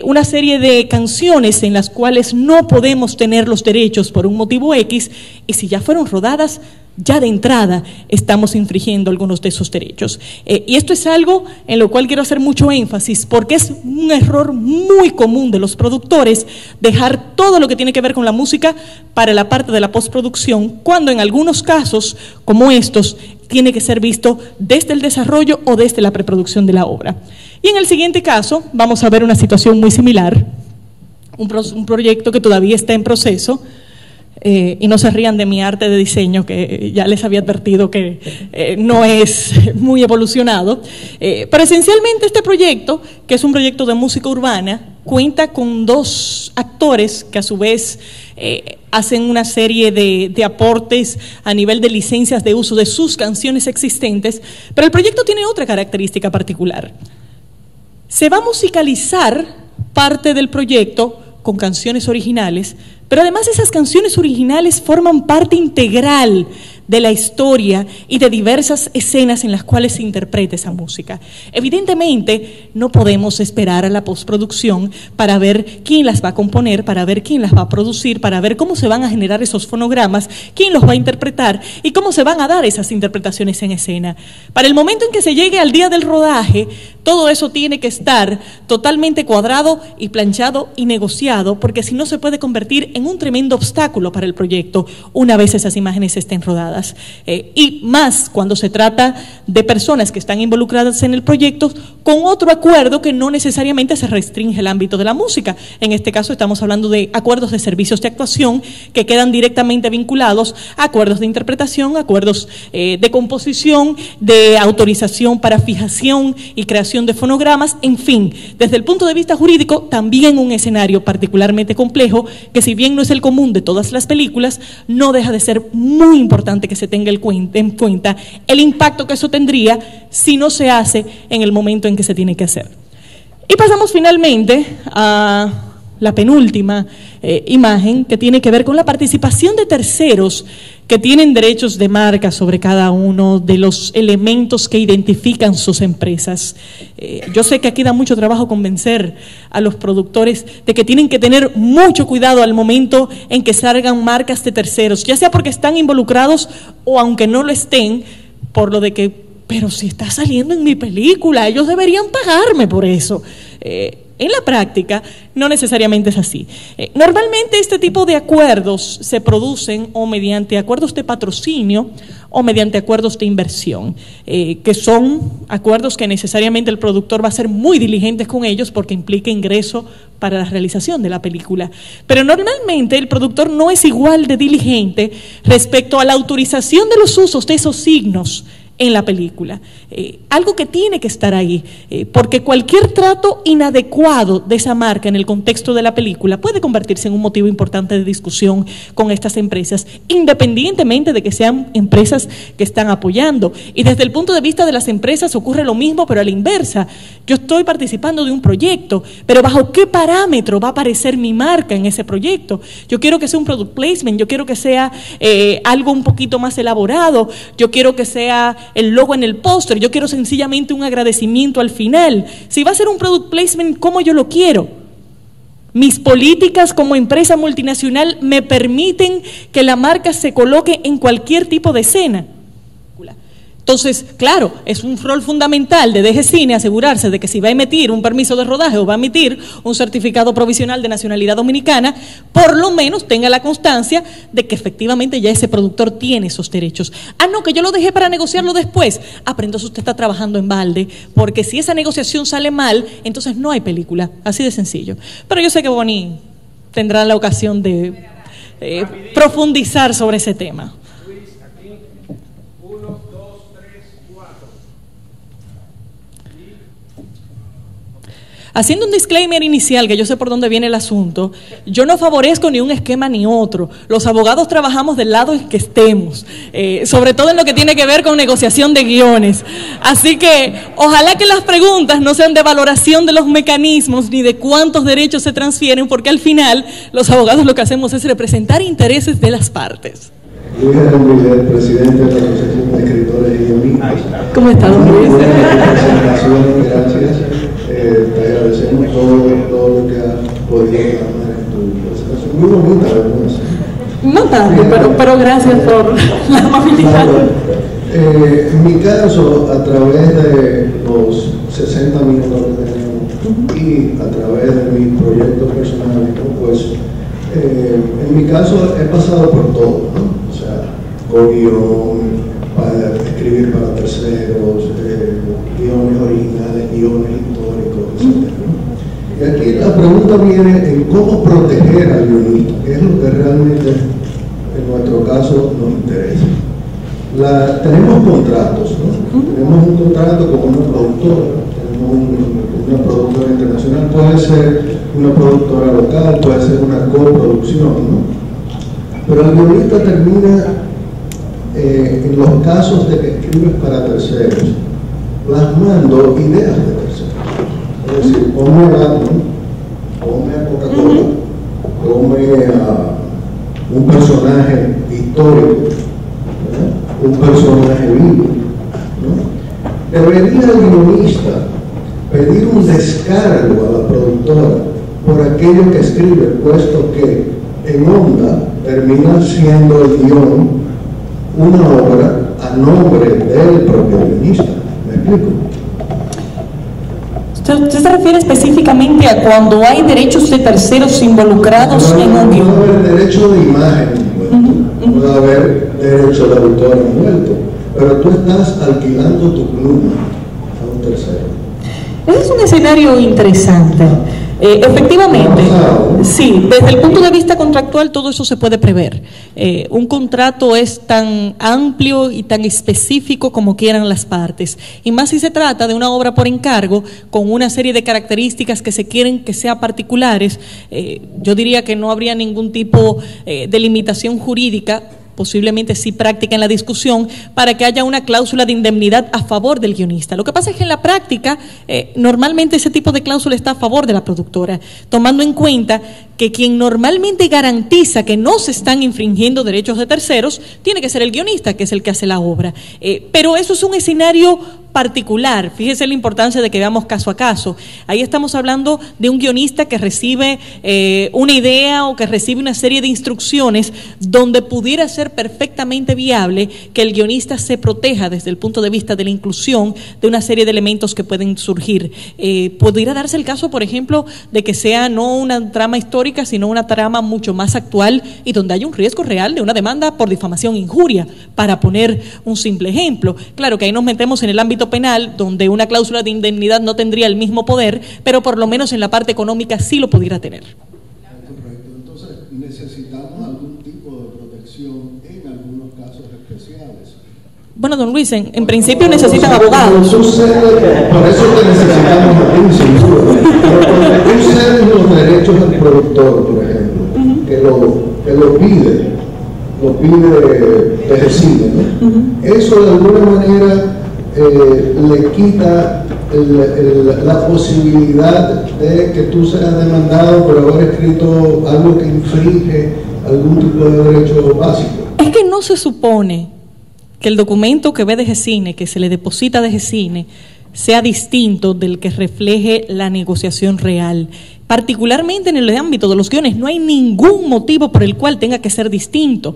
una serie de canciones en las cuales no podemos tener los derechos por un motivo X, y si ya fueron rodadas, ya de entrada estamos infringiendo algunos de esos derechos. Y esto es algo en lo cual quiero hacer mucho énfasis, porque es un error muy común de los productores dejar todo lo que tiene que ver con la música para la parte de la postproducción, cuando en algunos casos, como estos, tiene que ser visto desde el desarrollo o desde la preproducción de la obra. Y en el siguiente caso vamos a ver una situación muy similar, un proyecto que todavía está en proceso. Y no se rían de mi arte de diseño, que ya les había advertido que no es muy evolucionado, pero esencialmente este proyecto, que es un proyecto de música urbana, cuenta con 2 actores que a su vez hacen una serie de aportes a nivel de licencias de uso de sus canciones existentes, pero el proyecto tiene otra característica particular. Se va a musicalizar parte del proyecto con canciones originales, pero además esas canciones originales forman parte integral de la historia y de diversas escenas en las cuales se interpreta esa música. Evidentemente, no podemos esperar a la postproducción para ver quién las va a componer, para ver quién las va a producir, para ver cómo se van a generar esos fonogramas, quién los va a interpretar y cómo se van a dar esas interpretaciones en escena. Para el momento en que se llegue al día del rodaje, todo eso tiene que estar totalmente cuadrado y planchado y negociado, porque si no se puede convertir en un tremendo obstáculo para el proyecto una vez esas imágenes estén rodadas. Y más cuando se trata de personas que están involucradas en el proyecto con otro acuerdo que no necesariamente se restringe el ámbito de la música. En este caso estamos hablando de acuerdos de servicios de actuación que quedan directamente vinculados a acuerdos de interpretación, acuerdos de composición, de autorización para fijación y creación de fonogramas, en fin, desde el punto de vista jurídico también un escenario particularmente complejo que, si bien no es el común de todas las películas, no deja de ser muy importante que se tenga en cuenta el impacto que eso tendría si no se hace en el momento en que se tiene que hacer. Y pasamos finalmente a la penúltima imagen, que tiene que ver con la participación de terceros que tienen derechos de marca sobre cada uno de los elementos que identifican sus empresas. Yo sé que aquí da mucho trabajo convencer a los productores de que tienen que tener mucho cuidado al momento en que salgan marcas de terceros, ya sea porque están involucrados o aunque no lo estén, por lo de que, pero si está saliendo en mi película, ellos deberían pagarme por eso. En la práctica, no necesariamente es así. Normalmente este tipo de acuerdos se producen o mediante acuerdos de patrocinio o mediante acuerdos de inversión, que son acuerdos que necesariamente el productor va a ser muy diligente con ellos porque implica ingreso para la realización de la película. Pero normalmente el productor no es igual de diligente respecto a la autorización de los usos de esos signos en la película. Algo que tiene que estar ahí, porque cualquier trato inadecuado de esa marca en el contexto de la película puede convertirse en un motivo importante de discusión con estas empresas, independientemente de que sean empresas que están apoyando. Y desde el punto de vista de las empresas ocurre lo mismo, pero a la inversa. Yo estoy participando de un proyecto, pero ¿bajo qué parámetro va a aparecer mi marca en ese proyecto? Yo quiero que sea un product placement, yo quiero que sea algo un poquito más elaborado, yo quiero que sea el logo en el póster, yo quiero sencillamente un agradecimiento al final. Si va a ser un product placement, ¿cómo yo lo quiero? Mis políticas como empresa multinacional me permiten que la marca se coloque en cualquier tipo de escena. Entonces, claro, es un rol fundamental de DG Cine asegurarse de que si va a emitir un permiso de rodaje o va a emitir un certificado provisional de nacionalidad dominicana, por lo menos tenga la constancia de que efectivamente ya ese productor tiene esos derechos. Ah, no, que yo lo dejé para negociarlo después. Ah, pero entonces usted está trabajando en balde, porque si esa negociación sale mal, entonces no hay película. Así de sencillo. Pero yo sé que Bonnie tendrá la ocasión de profundizar sobre ese tema. Haciendo un disclaimer inicial, que yo sé por dónde viene el asunto, yo no favorezco ni un esquema ni otro. Los abogados trabajamos del lado en que estemos, sobre todo en lo que tiene que ver con negociación de guiones. Así que ojalá que las preguntas no sean de valoración de los mecanismos ni de cuántos derechos se transfieren, porque al final los abogados lo que hacemos es representar intereses de las partes. Luis Hernández, presidente de la Asociación de Escritores y Guionistas. ¿Cómo está, don Luis? Presentaciones, gracias. Te agradecemos todo lo que has podido dar en tu presentación. Muy bonita, además. No tanto, pero gracias por la amabilidad. En mi caso, a través de los 60 minutos que tenemos y a través de mis proyectos personales, pues en mi caso he pasado por todo, ¿no? O sea, con guión, para escribir para terceros, guiones originales, guiones históricos, etc. ¿No? Y aquí la pregunta viene en cómo proteger al guionista, que es lo que realmente en nuestro caso nos interesa. Tenemos contratos, ¿no? Tenemos un contrato con una productora, una productora internacional, puede ser una productora local, puede ser una coproducción, ¿no? Pero el guionista termina, en los casos de que escribes para terceros, plasmando ideas de terceros. Es decir, ponme a Batman, ponme a Coca-Cola, ponme a un personaje histórico, ¿verdad? Un personaje vivo, ¿no? Debería el guionista pedir un descargo a la productora por aquello que escribe, puesto que en onda termina siendo el guión una obra a nombre del propio guionista. ¿Me explico? ¿Usted se refiere específicamente a cuando hay derechos de terceros involucrados en un guión? Puede haber derecho de imagen envuelto, puede haber derecho de autor envuelto, pero tú estás alquilando tu pluma a un tercero. Ese es un escenario interesante. Efectivamente, sí, desde el punto de vista contractual todo eso se puede prever. Un contrato es tan amplio y tan específico como quieran las partes, y más si se trata de una obra por encargo con una serie de características que se quieren que sean particulares. Yo diría que no habría ningún tipo de limitación jurídica, posiblemente sí práctica en la discusión, para que haya una cláusula de indemnidad a favor del guionista. Lo que pasa es que en la práctica, normalmente ese tipo de cláusula está a favor de la productora, tomando en cuenta que quien normalmente garantiza que no se están infringiendo derechos de terceros, tiene que ser el guionista, que es el que hace la obra. Pero eso es un escenario particular. Fíjese la importancia de que veamos caso a caso. Ahí estamos hablando de un guionista que recibe una idea o que recibe una serie de instrucciones donde pudiera ser perfectamente viable que el guionista se proteja desde el punto de vista de la inclusión de una serie de elementos que pueden surgir. Pudiera darse el caso, por ejemplo, de que sea no una trama histórica, sino una trama mucho más actual y donde hay un riesgo real de una demanda por difamación e injuria, para poner un simple ejemplo. Claro que ahí nos metemos en el ámbito penal, donde una cláusula de indemnidad no tendría el mismo poder, pero por lo menos en la parte económica sí lo pudiera tener. Correcto. Entonces, necesitamos algún tipo de protección en algunos casos especiales. Bueno, don Luis, en principio necesitan abogados. Por eso te necesitamos a ti, sin duda. Pero cuando tú cedes los derechos del productor, por ejemplo, que lo pide Tejecine, ¿no? Eso de alguna manera le quita la posibilidad de que tú seas demandado por haber escrito algo que infringe algún tipo de derecho básico. Es que no se supone que el documento que ve Tejecine, que se le deposita a Tejecine, sea distinto del que refleje la negociación real. Particularmente en el ámbito de los guiones, no hay ningún motivo por el cual tenga que ser distinto.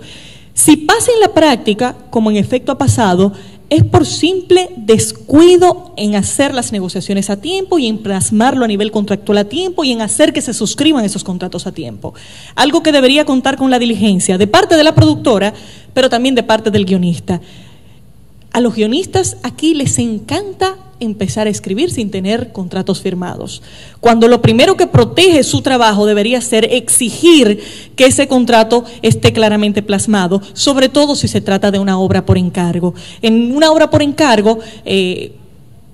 Si pasa en la práctica, como en efecto ha pasado, es por simple descuido en hacer las negociaciones a tiempo y en plasmarlo a nivel contractual a tiempo y en hacer que se suscriban esos contratos a tiempo. Algo que debería contar con la diligencia de parte de la productora, pero también de parte del guionista. A los guionistas aquí les encanta empezar a escribir sin tener contratos firmados, cuando lo primero que protege su trabajo debería ser exigir que ese contrato esté claramente plasmado, sobre todo si se trata de una obra por encargo. En una obra por encargo,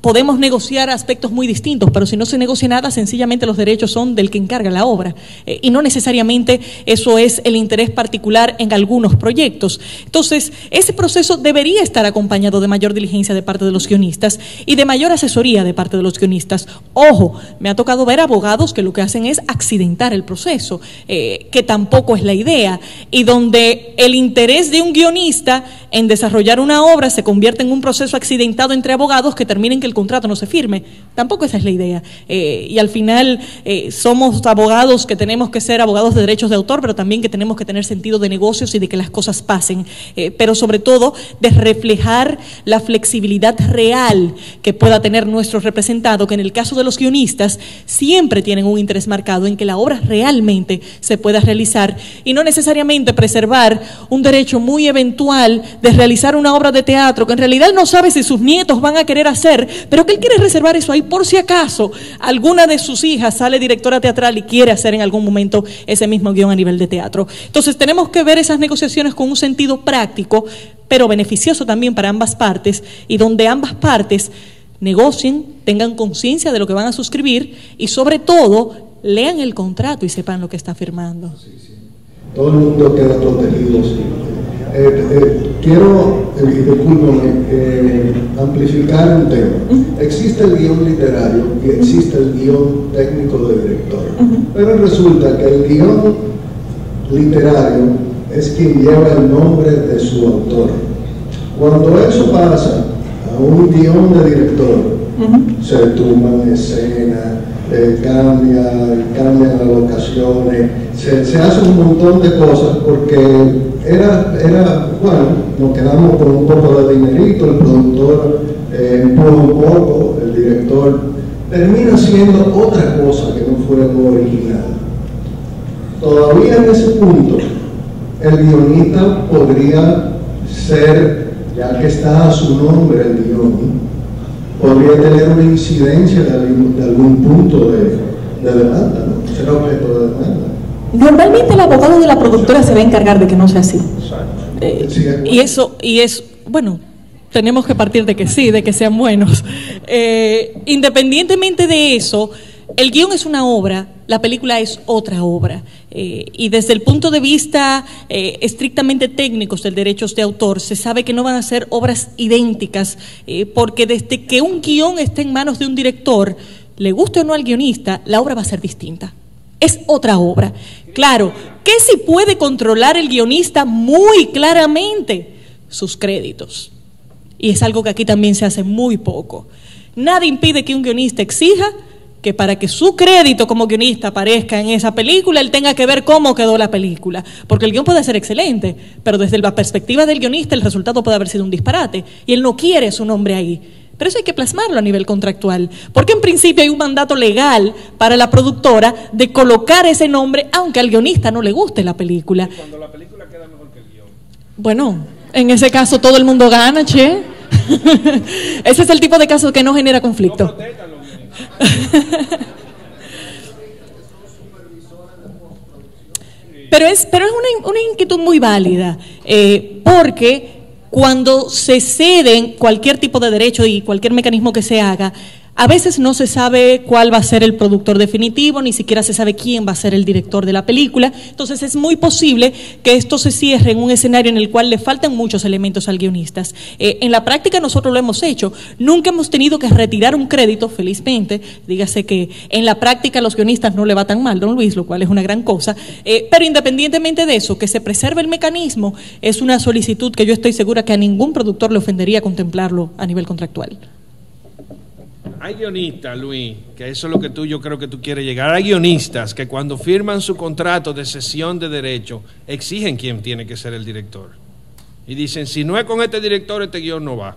podemos negociar aspectos muy distintos, pero si no se negocia nada, sencillamente los derechos son del que encarga la obra. Y no necesariamente eso es el interés particular en algunos proyectos. Entonces, ese proceso debería estar acompañado de mayor diligencia de parte de los guionistas y de mayor asesoría de parte de los guionistas. Ojo, me ha tocado ver abogados que lo que hacen es accidentar el proceso, que tampoco es la idea, y donde el interés de un guionista en desarrollar una obra se convierte en un proceso accidentado entre abogados que termina en que el contrato no se firme. Tampoco esa es la idea. Y al final somos abogados que tenemos que ser abogados de derechos de autor, pero también que tenemos que tener sentido de negocios y de que las cosas pasen, pero sobre todo de reflejar la flexibilidad real que pueda tener nuestro representado, que en el caso de los guionistas siempre tienen un interés marcado en que la obra realmente se pueda realizar y no necesariamente preservar un derecho muy eventual de realizar una obra de teatro que en realidad no sabe si sus nietos van a querer hacer, pero que él quiere reservar eso ahí por si acaso alguna de sus hijas sale directora teatral y quiere hacer en algún momento ese mismo guión a nivel de teatro. Entonces tenemos que ver esas negociaciones con un sentido práctico, pero beneficioso también para ambas partes, y donde ambas partes negocien, tengan conciencia de lo que van a suscribir y sobre todo lean el contrato y sepan lo que está firmando. Todo el mundo queda protegido, sí. Quiero, discúlpame, amplificar un tema. Existe el guión literario y existe el guión técnico de director. Pero resulta que el guión literario es quien lleva el nombre de su autor. Cuando eso pasa a un guión de director, se tumban escenas, cambian las locaciones, se hace un montón de cosas porque bueno, nos quedamos con un poco de dinerito, el productor empuja un poco, el director termina siendo otra cosa que no fue lo original. Todavía en ese punto, el guionista podría ser, ya que está a su nombre el guion, podría tener una incidencia de algún punto de demanda, ¿no? Ser objeto de demanda. Normalmente el abogado de la productora se va a encargar de que no sea así. Bueno, tenemos que partir de que sí, de que sean buenos. Independientemente de eso, el guión es una obra, la película es otra obra. Y desde el punto de vista estrictamente técnicos del derechos de autor, se sabe que no van a ser obras idénticas, porque desde que un guión esté en manos de un director, le guste o no al guionista, la obra va a ser distinta. Es otra obra. Claro, ¿qué sí puede controlar el guionista muy claramente? Sus créditos. Y es algo que aquí también se hace muy poco. Nada impide que un guionista exija que para que su crédito como guionista aparezca en esa película, él tenga que ver cómo quedó la película. Porque el guión puede ser excelente, pero desde la perspectiva del guionista el resultado puede haber sido un disparate. Y él no quiere su nombre ahí. Pero eso hay que plasmarlo a nivel contractual, porque en principio hay un mandato legal para la productora de colocar ese nombre, aunque al guionista no le guste la película. Y cuando la película queda mejor que el guión. Bueno, en ese caso todo el mundo gana, che. Ese es el tipo de caso que no genera conflicto. No protestan los guionistas. Pero es una inquietud muy válida, porque cuando se ceden cualquier tipo de derecho y cualquier mecanismo que se haga, a veces no se sabe cuál va a ser el productor definitivo, ni siquiera se sabe quién va a ser el director de la película. Entonces es muy posible que esto se cierre en un escenario en el cual le faltan muchos elementos al guionista. En la práctica nosotros lo hemos hecho. Nunca hemos tenido que retirar un crédito, felizmente. Dígase que en la práctica a los guionistas no le va tan mal, don Luis, lo cual es una gran cosa. Pero independientemente de eso, que se preserve el mecanismo es una solicitud que yo estoy segura que a ningún productor le ofendería contemplarlo a nivel contractual. Hay guionistas, Luis, que eso es lo que yo creo que tú quieres llegar. Hay guionistas que cuando firman su contrato de cesión de derecho exigen quién tiene que ser el director. Y dicen, si no es con este director, este guión no va.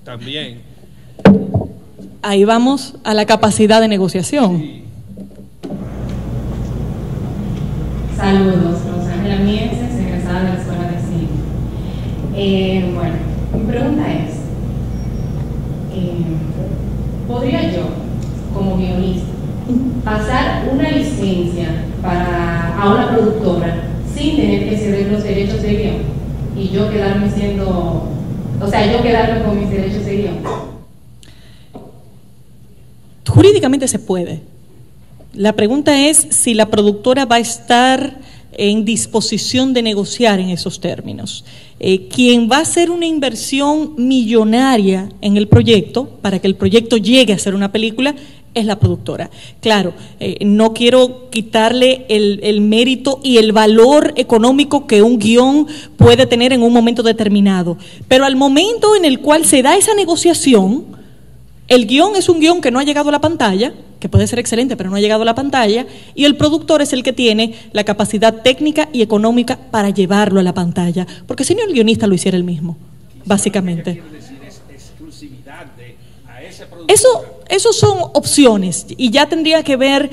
También. Ahí vamos a la capacidad de negociación. Sí. Saludos, Rosángela Mieses, egresada de la Escuela de Cine. Bueno, mi pregunta es, ¿podría yo, como guionista, pasar una licencia a una productora sin tener que ceder los derechos de guión y yo quedarme yo quedarme con mis derechos de guión? Jurídicamente se puede. La pregunta es si la productora va a estar en disposición de negociar en esos términos. Quien va a hacer una inversión millonaria en el proyecto, para que el proyecto llegue a ser una película, es la productora. Claro, no quiero quitarle el mérito y el valor económico que un guión puede tener en un momento determinado, pero al momento en el cual se da esa negociación, el guión es un guión que no ha llegado a la pantalla, que puede ser excelente, pero no ha llegado a la pantalla, y el productor es el que tiene la capacidad técnica y económica para llevarlo a la pantalla, porque si no el guionista lo hiciera él mismo, básicamente. Eso son opciones y ya tendría que ver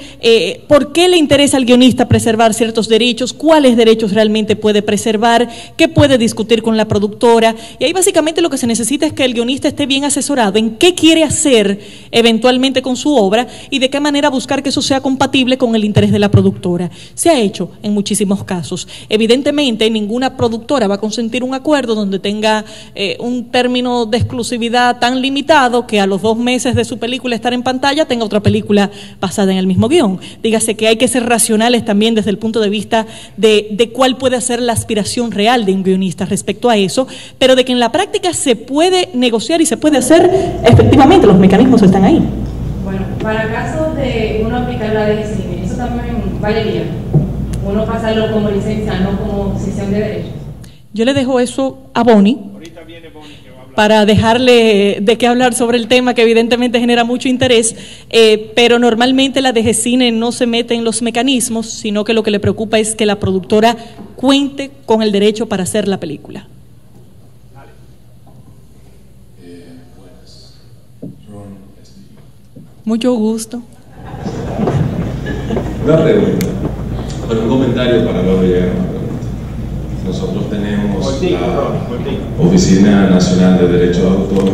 por qué le interesa al guionista preservar ciertos derechos, cuáles derechos realmente puede preservar, qué puede discutir con la productora, y ahí básicamente lo que se necesita es que el guionista esté bien asesorado en qué quiere hacer eventualmente con su obra y de qué manera buscar que eso sea compatible con el interés de la productora. Se ha hecho en muchísimos casos. Evidentemente ninguna productora va a consentir un acuerdo donde tenga un término de exclusividad tan limitado que a los 2 meses de su película estar en pantalla tenga otra película basada en el mismo guión. Dígase que hay que ser racionales también desde el punto de vista de cuál puede ser la aspiración real de un guionista respecto a eso, pero de que en la práctica se puede negociar y se puede hacer, efectivamente los mecanismos están ahí. Bueno, para caso de uno aplicar la de cine, eso también valería, uno pasarlo como licencia, no como cesión de derechos. Yo le dejo eso a Bonnie, para dejarle de qué hablar sobre el tema que evidentemente genera mucho interés, pero normalmente la DGCine no se mete en los mecanismos, sino que lo que le preocupa es que la productora cuente con el derecho para hacer la película. Mucho gusto. Una pregunta, pero un comentario para luego llegar a una pregunta. Nosotros tenemos la Oficina Nacional de Derecho de Autor,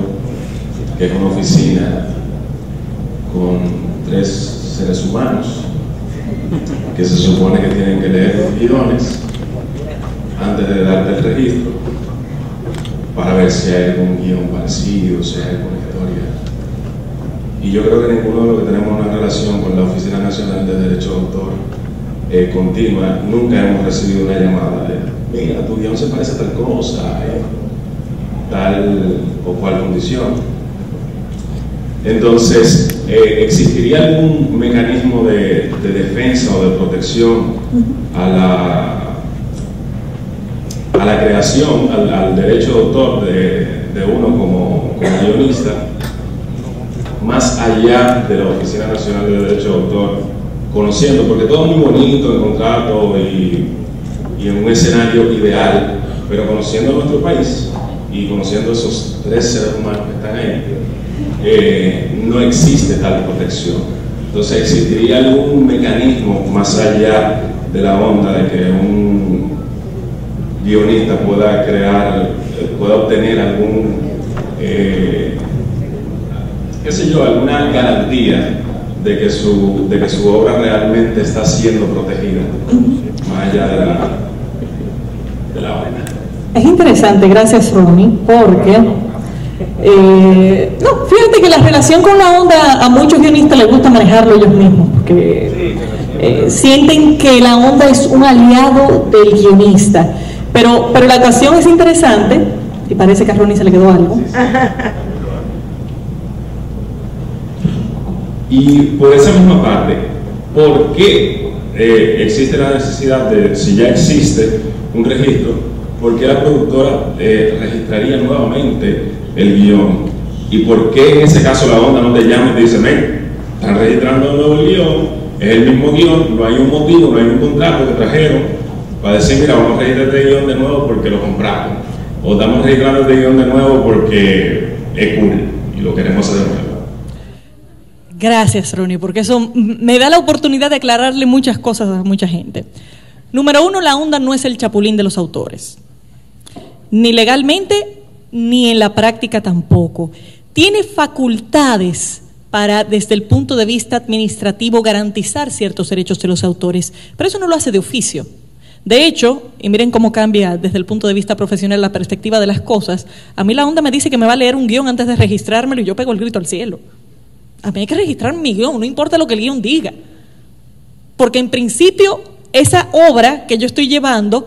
que es una oficina con 3 seres humanos que se supone que tienen que leer los guiones antes de darte el registro para ver si hay algún guión parecido, si hay alguna historia. Y yo creo que ninguno de los que tenemos una relación con la Oficina Nacional de Derecho de Autor continua, nunca hemos recibido una llamada de mira, tu guión se parece a tal cosa, tal o cual condición. Entonces, ¿existiría algún mecanismo de defensa o de protección a la creación, al derecho de autor de uno como guionista, más allá de la Oficina Nacional de Derecho de Autor, conociendo, porque todo es muy bonito en contrato y en un escenario ideal, pero conociendo nuestro país y conociendo esos 3 seres humanos que están ahí, no existe tal protección. Entonces, ¿existiría algún mecanismo más allá de la onda de que un guionista pueda obtener algún, qué sé yo, alguna garantía de que su obra realmente está siendo protegida, más allá de la obra? Es interesante, gracias Ronnie, porque fíjate que la relación con la onda a muchos guionistas les gusta manejarlo ellos mismos, porque sienten que la onda es un aliado del guionista, pero la ocasión es interesante y parece que a Ronnie se le quedó algo. Y por esa misma parte, ¿por qué existe la necesidad de, si ya existe un registro, por qué la productora registraría nuevamente el guión? ¿Y por qué en ese caso la onda no te llama y te dice, ven, están registrando de nuevo el guión, es el mismo guión, no hay un motivo, no hay un contrato que trajeron para decir, mira, vamos a registrar este guión de nuevo porque lo compraron, o estamos registrando este guión de nuevo porque es cool y lo queremos hacer de nuevo? Gracias, Ronnie, porque eso me da la oportunidad de aclararle muchas cosas a mucha gente. Número 1, la onda no es el chapulín de los autores, ni legalmente ni en la práctica tampoco. Tiene facultades para, desde el punto de vista administrativo, garantizar ciertos derechos de los autores, pero eso no lo hace de oficio. De hecho, y miren cómo cambia desde el punto de vista profesional la perspectiva de las cosas, a mí la onda me dice que me va a leer un guión antes de registrármelo y yo pego el grito al cielo. A mí hay que registrar mi guión, no importa lo que el guión diga. Porque en principio, esa obra que yo estoy llevando,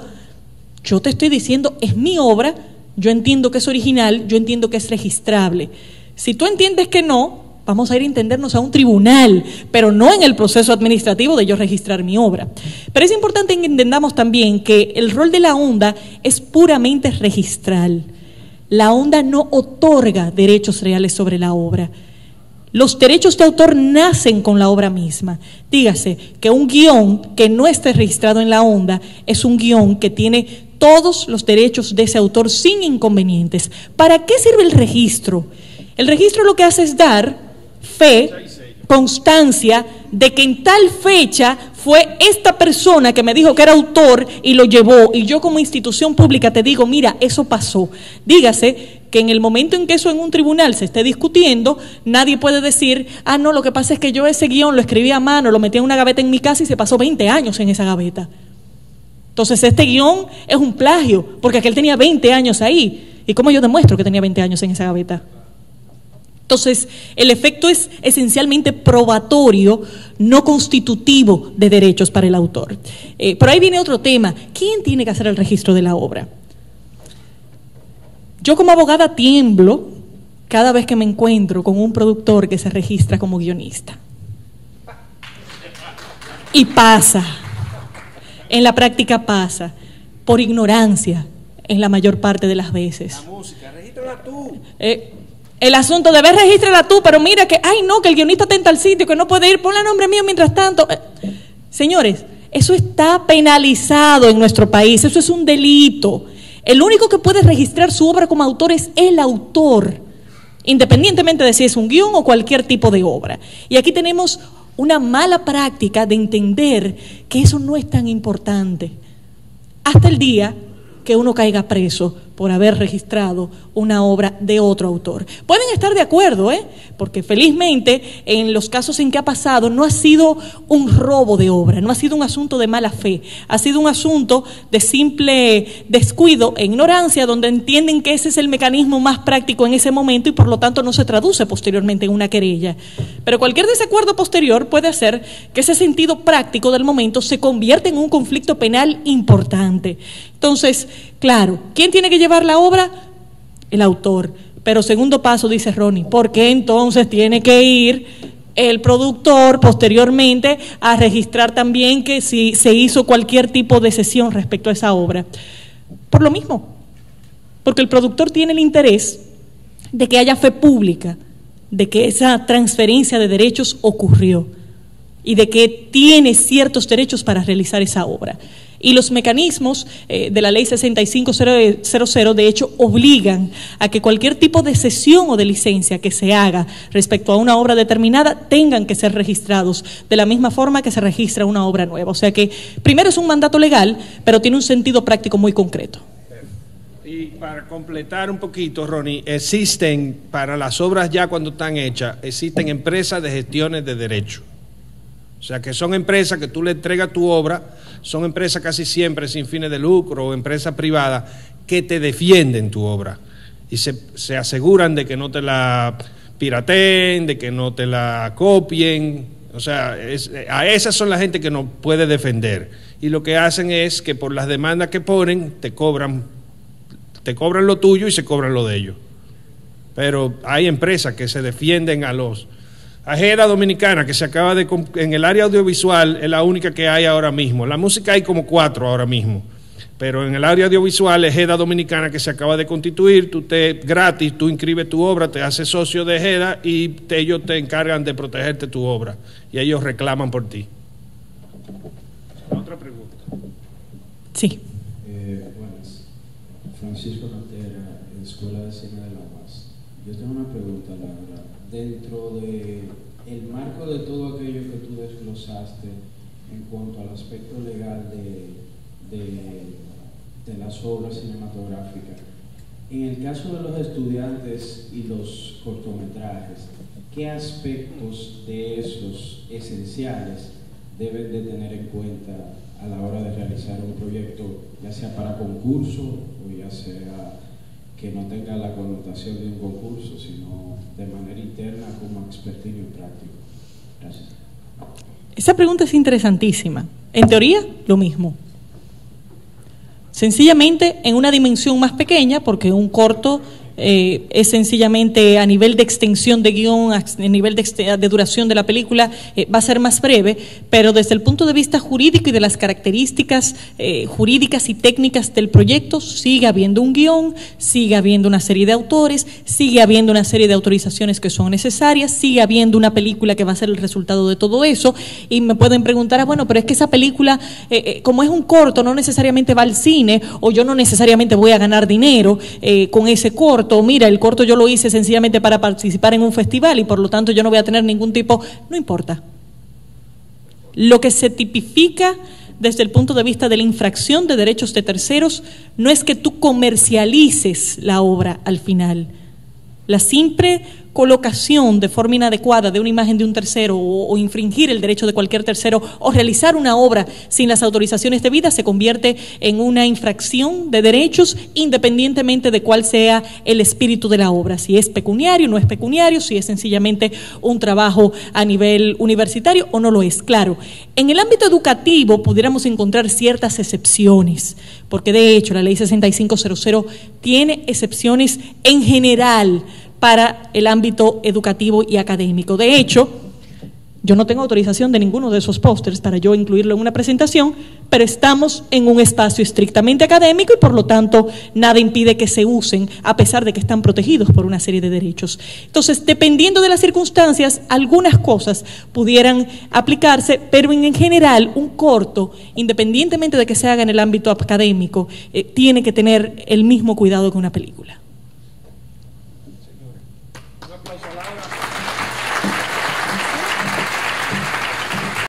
yo te estoy diciendo, es mi obra, yo entiendo que es original, yo entiendo que es registrable. Si tú entiendes que no, vamos a ir a entendernos a un tribunal, pero no en el proceso administrativo de yo registrar mi obra. Pero es importante que entendamos también que el rol de la ONDA es puramente registral. La ONDA no otorga derechos reales sobre la obra. Los derechos de autor nacen con la obra misma. Dígase que un guión que no esté registrado en la ONDA es un guión que tiene todos los derechos de ese autor sin inconvenientes. ¿Para qué sirve el registro? El registro lo que hace es dar fe, constancia de que en tal fecha fue esta persona que me dijo que era autor y lo llevó, y yo como institución pública te digo, mira, eso pasó. Dígase que en el momento en que eso en un tribunal se esté discutiendo, nadie puede decir, ah, no, lo que pasa es que yo ese guión lo escribí a mano, lo metí en una gaveta en mi casa y se pasó 20 años en esa gaveta. Entonces este guión es un plagio, porque aquel tenía 20 años ahí. ¿Y cómo yo demuestro que tenía 20 años en esa gaveta? Entonces, el efecto es esencialmente probatorio, no constitutivo de derechos para el autor. Por ahí viene otro tema. ¿Quién tiene que hacer el registro de la obra? Yo como abogada tiemblo cada vez que me encuentro con un productor que se registra como guionista. Y pasa. En la práctica pasa. Por ignorancia, en la mayor parte de las veces. La música, regístrala tú. El asunto de ver, regístrala tú, pero mira que, ay no, que el guionista está en tal sitio, que no puede ir, ponle a nombre mío mientras tanto. Señores, eso está penalizado en nuestro país, eso es un delito. El único que puede registrar su obra como autor es el autor, independientemente de si es un guión o cualquier tipo de obra. Y aquí tenemos una mala práctica de entender que eso no es tan importante, hasta el día que uno caiga preso por haber registrado una obra de otro autor. Pueden estar de acuerdo, porque felizmente en los casos en que ha pasado no ha sido un robo de obra, no ha sido un asunto de mala fe, ha sido un asunto de simple descuido e ignorancia, donde entienden que ese es el mecanismo más práctico en ese momento y por lo tanto no se traduce posteriormente en una querella. Pero cualquier desacuerdo posterior puede hacer que ese sentido práctico del momento se convierta en un conflicto penal importante. Entonces, claro, ¿quién tiene que llevar la obra? El autor. Pero segundo paso, dice Ronnie, ¿por qué entonces tiene que ir el productor posteriormente a registrar también que si se hizo cualquier tipo de cesión respecto a esa obra? Por lo mismo, porque el productor tiene el interés de que haya fe pública, de que esa transferencia de derechos ocurrió y de que tiene ciertos derechos para realizar esa obra. Y los mecanismos de la ley 6500 de hecho obligan a que cualquier tipo de cesión o de licencia que se haga respecto a una obra determinada tengan que ser registrados de la misma forma que se registra una obra nueva. O sea que primero es un mandato legal, pero tiene un sentido práctico muy concreto. Y para completar un poquito, Ronnie, existen para las obras ya cuando están hechas, existen empresas de gestiones de derecho. O sea, que son empresas que tú le entregas tu obra, son empresas casi siempre sin fines de lucro o empresas privadas que te defienden tu obra y se aseguran de que no te la pirateen, de que no te la copien. O sea, a esas son la gente que nos puede defender. Y lo que hacen es que por las demandas que ponen, te cobran lo tuyo y se cobran lo de ellos. Pero hay empresas que se defienden a los... Ageda Dominicana, que se acaba de... En el área audiovisual es la única que hay ahora mismo. La música hay como 4 ahora mismo. Pero en el área audiovisual, Ageda Dominicana, que se acaba de constituir, gratis, tú inscribes tu obra, te haces socio de Ageda y ellos te encargan de protegerte tu obra. Y ellos reclaman por ti. Otra pregunta. Sí. Buenas. Francisco Cantera, Escuela de Cine de la UAS. Yo tengo una pregunta, la verdad. Dentro de el marco de todo aquello que tú desglosaste en cuanto al aspecto legal de las obras cinematográficas, en el caso de los estudiantes y los cortometrajes, ¿qué aspectos de esos esenciales deben de tener en cuenta a la hora de realizar un proyecto, ya sea para concurso o ya sea que no tenga la connotación de un concurso, sino de manera interna como experticio práctico? Gracias. Esa pregunta es interesantísima. En teoría, lo mismo. Sencillamente en una dimensión más pequeña, porque un corto es sencillamente a nivel de extensión de guión, a nivel de duración de la película, va a ser más breve, pero desde el punto de vista jurídico y de las características jurídicas y técnicas del proyecto, sigue habiendo un guión, sigue habiendo una serie de autores, sigue habiendo una serie de autorizaciones que son necesarias, sigue habiendo una película que va a ser el resultado de todo eso, y me pueden preguntar, bueno, pero es que esa película, como es un corto, no necesariamente va al cine, o yo no necesariamente voy a ganar dinero con ese corto. Mira, el corto yo lo hice sencillamente para participar en un festival y por lo tanto yo no voy a tener ningún tipo, no importa. Lo que se tipifica desde el punto de vista de la infracción de derechos de terceros no es que tú comercialices la obra al final. La simple colocación de forma inadecuada de una imagen de un tercero o infringir el derecho de cualquier tercero o realizar una obra sin las autorizaciones debidas se convierte en una infracción de derechos independientemente de cuál sea el espíritu de la obra, si es pecuniario, no es pecuniario, si es sencillamente un trabajo a nivel universitario o no lo es. Claro, en el ámbito educativo pudiéramos encontrar ciertas excepciones, porque de hecho la ley 6500 tiene excepciones en general para el ámbito educativo y académico. De hecho, yo no tengo autorización de ninguno de esos pósters para yo incluirlo en una presentación, pero estamos en un espacio estrictamente académico y por lo tanto nada impide que se usen, a pesar de que están protegidos por una serie de derechos. Entonces, dependiendo de las circunstancias, algunas cosas pudieran aplicarse, pero en general un corto, independientemente de que se haga en el ámbito académico, tiene que tener el mismo cuidado que una película.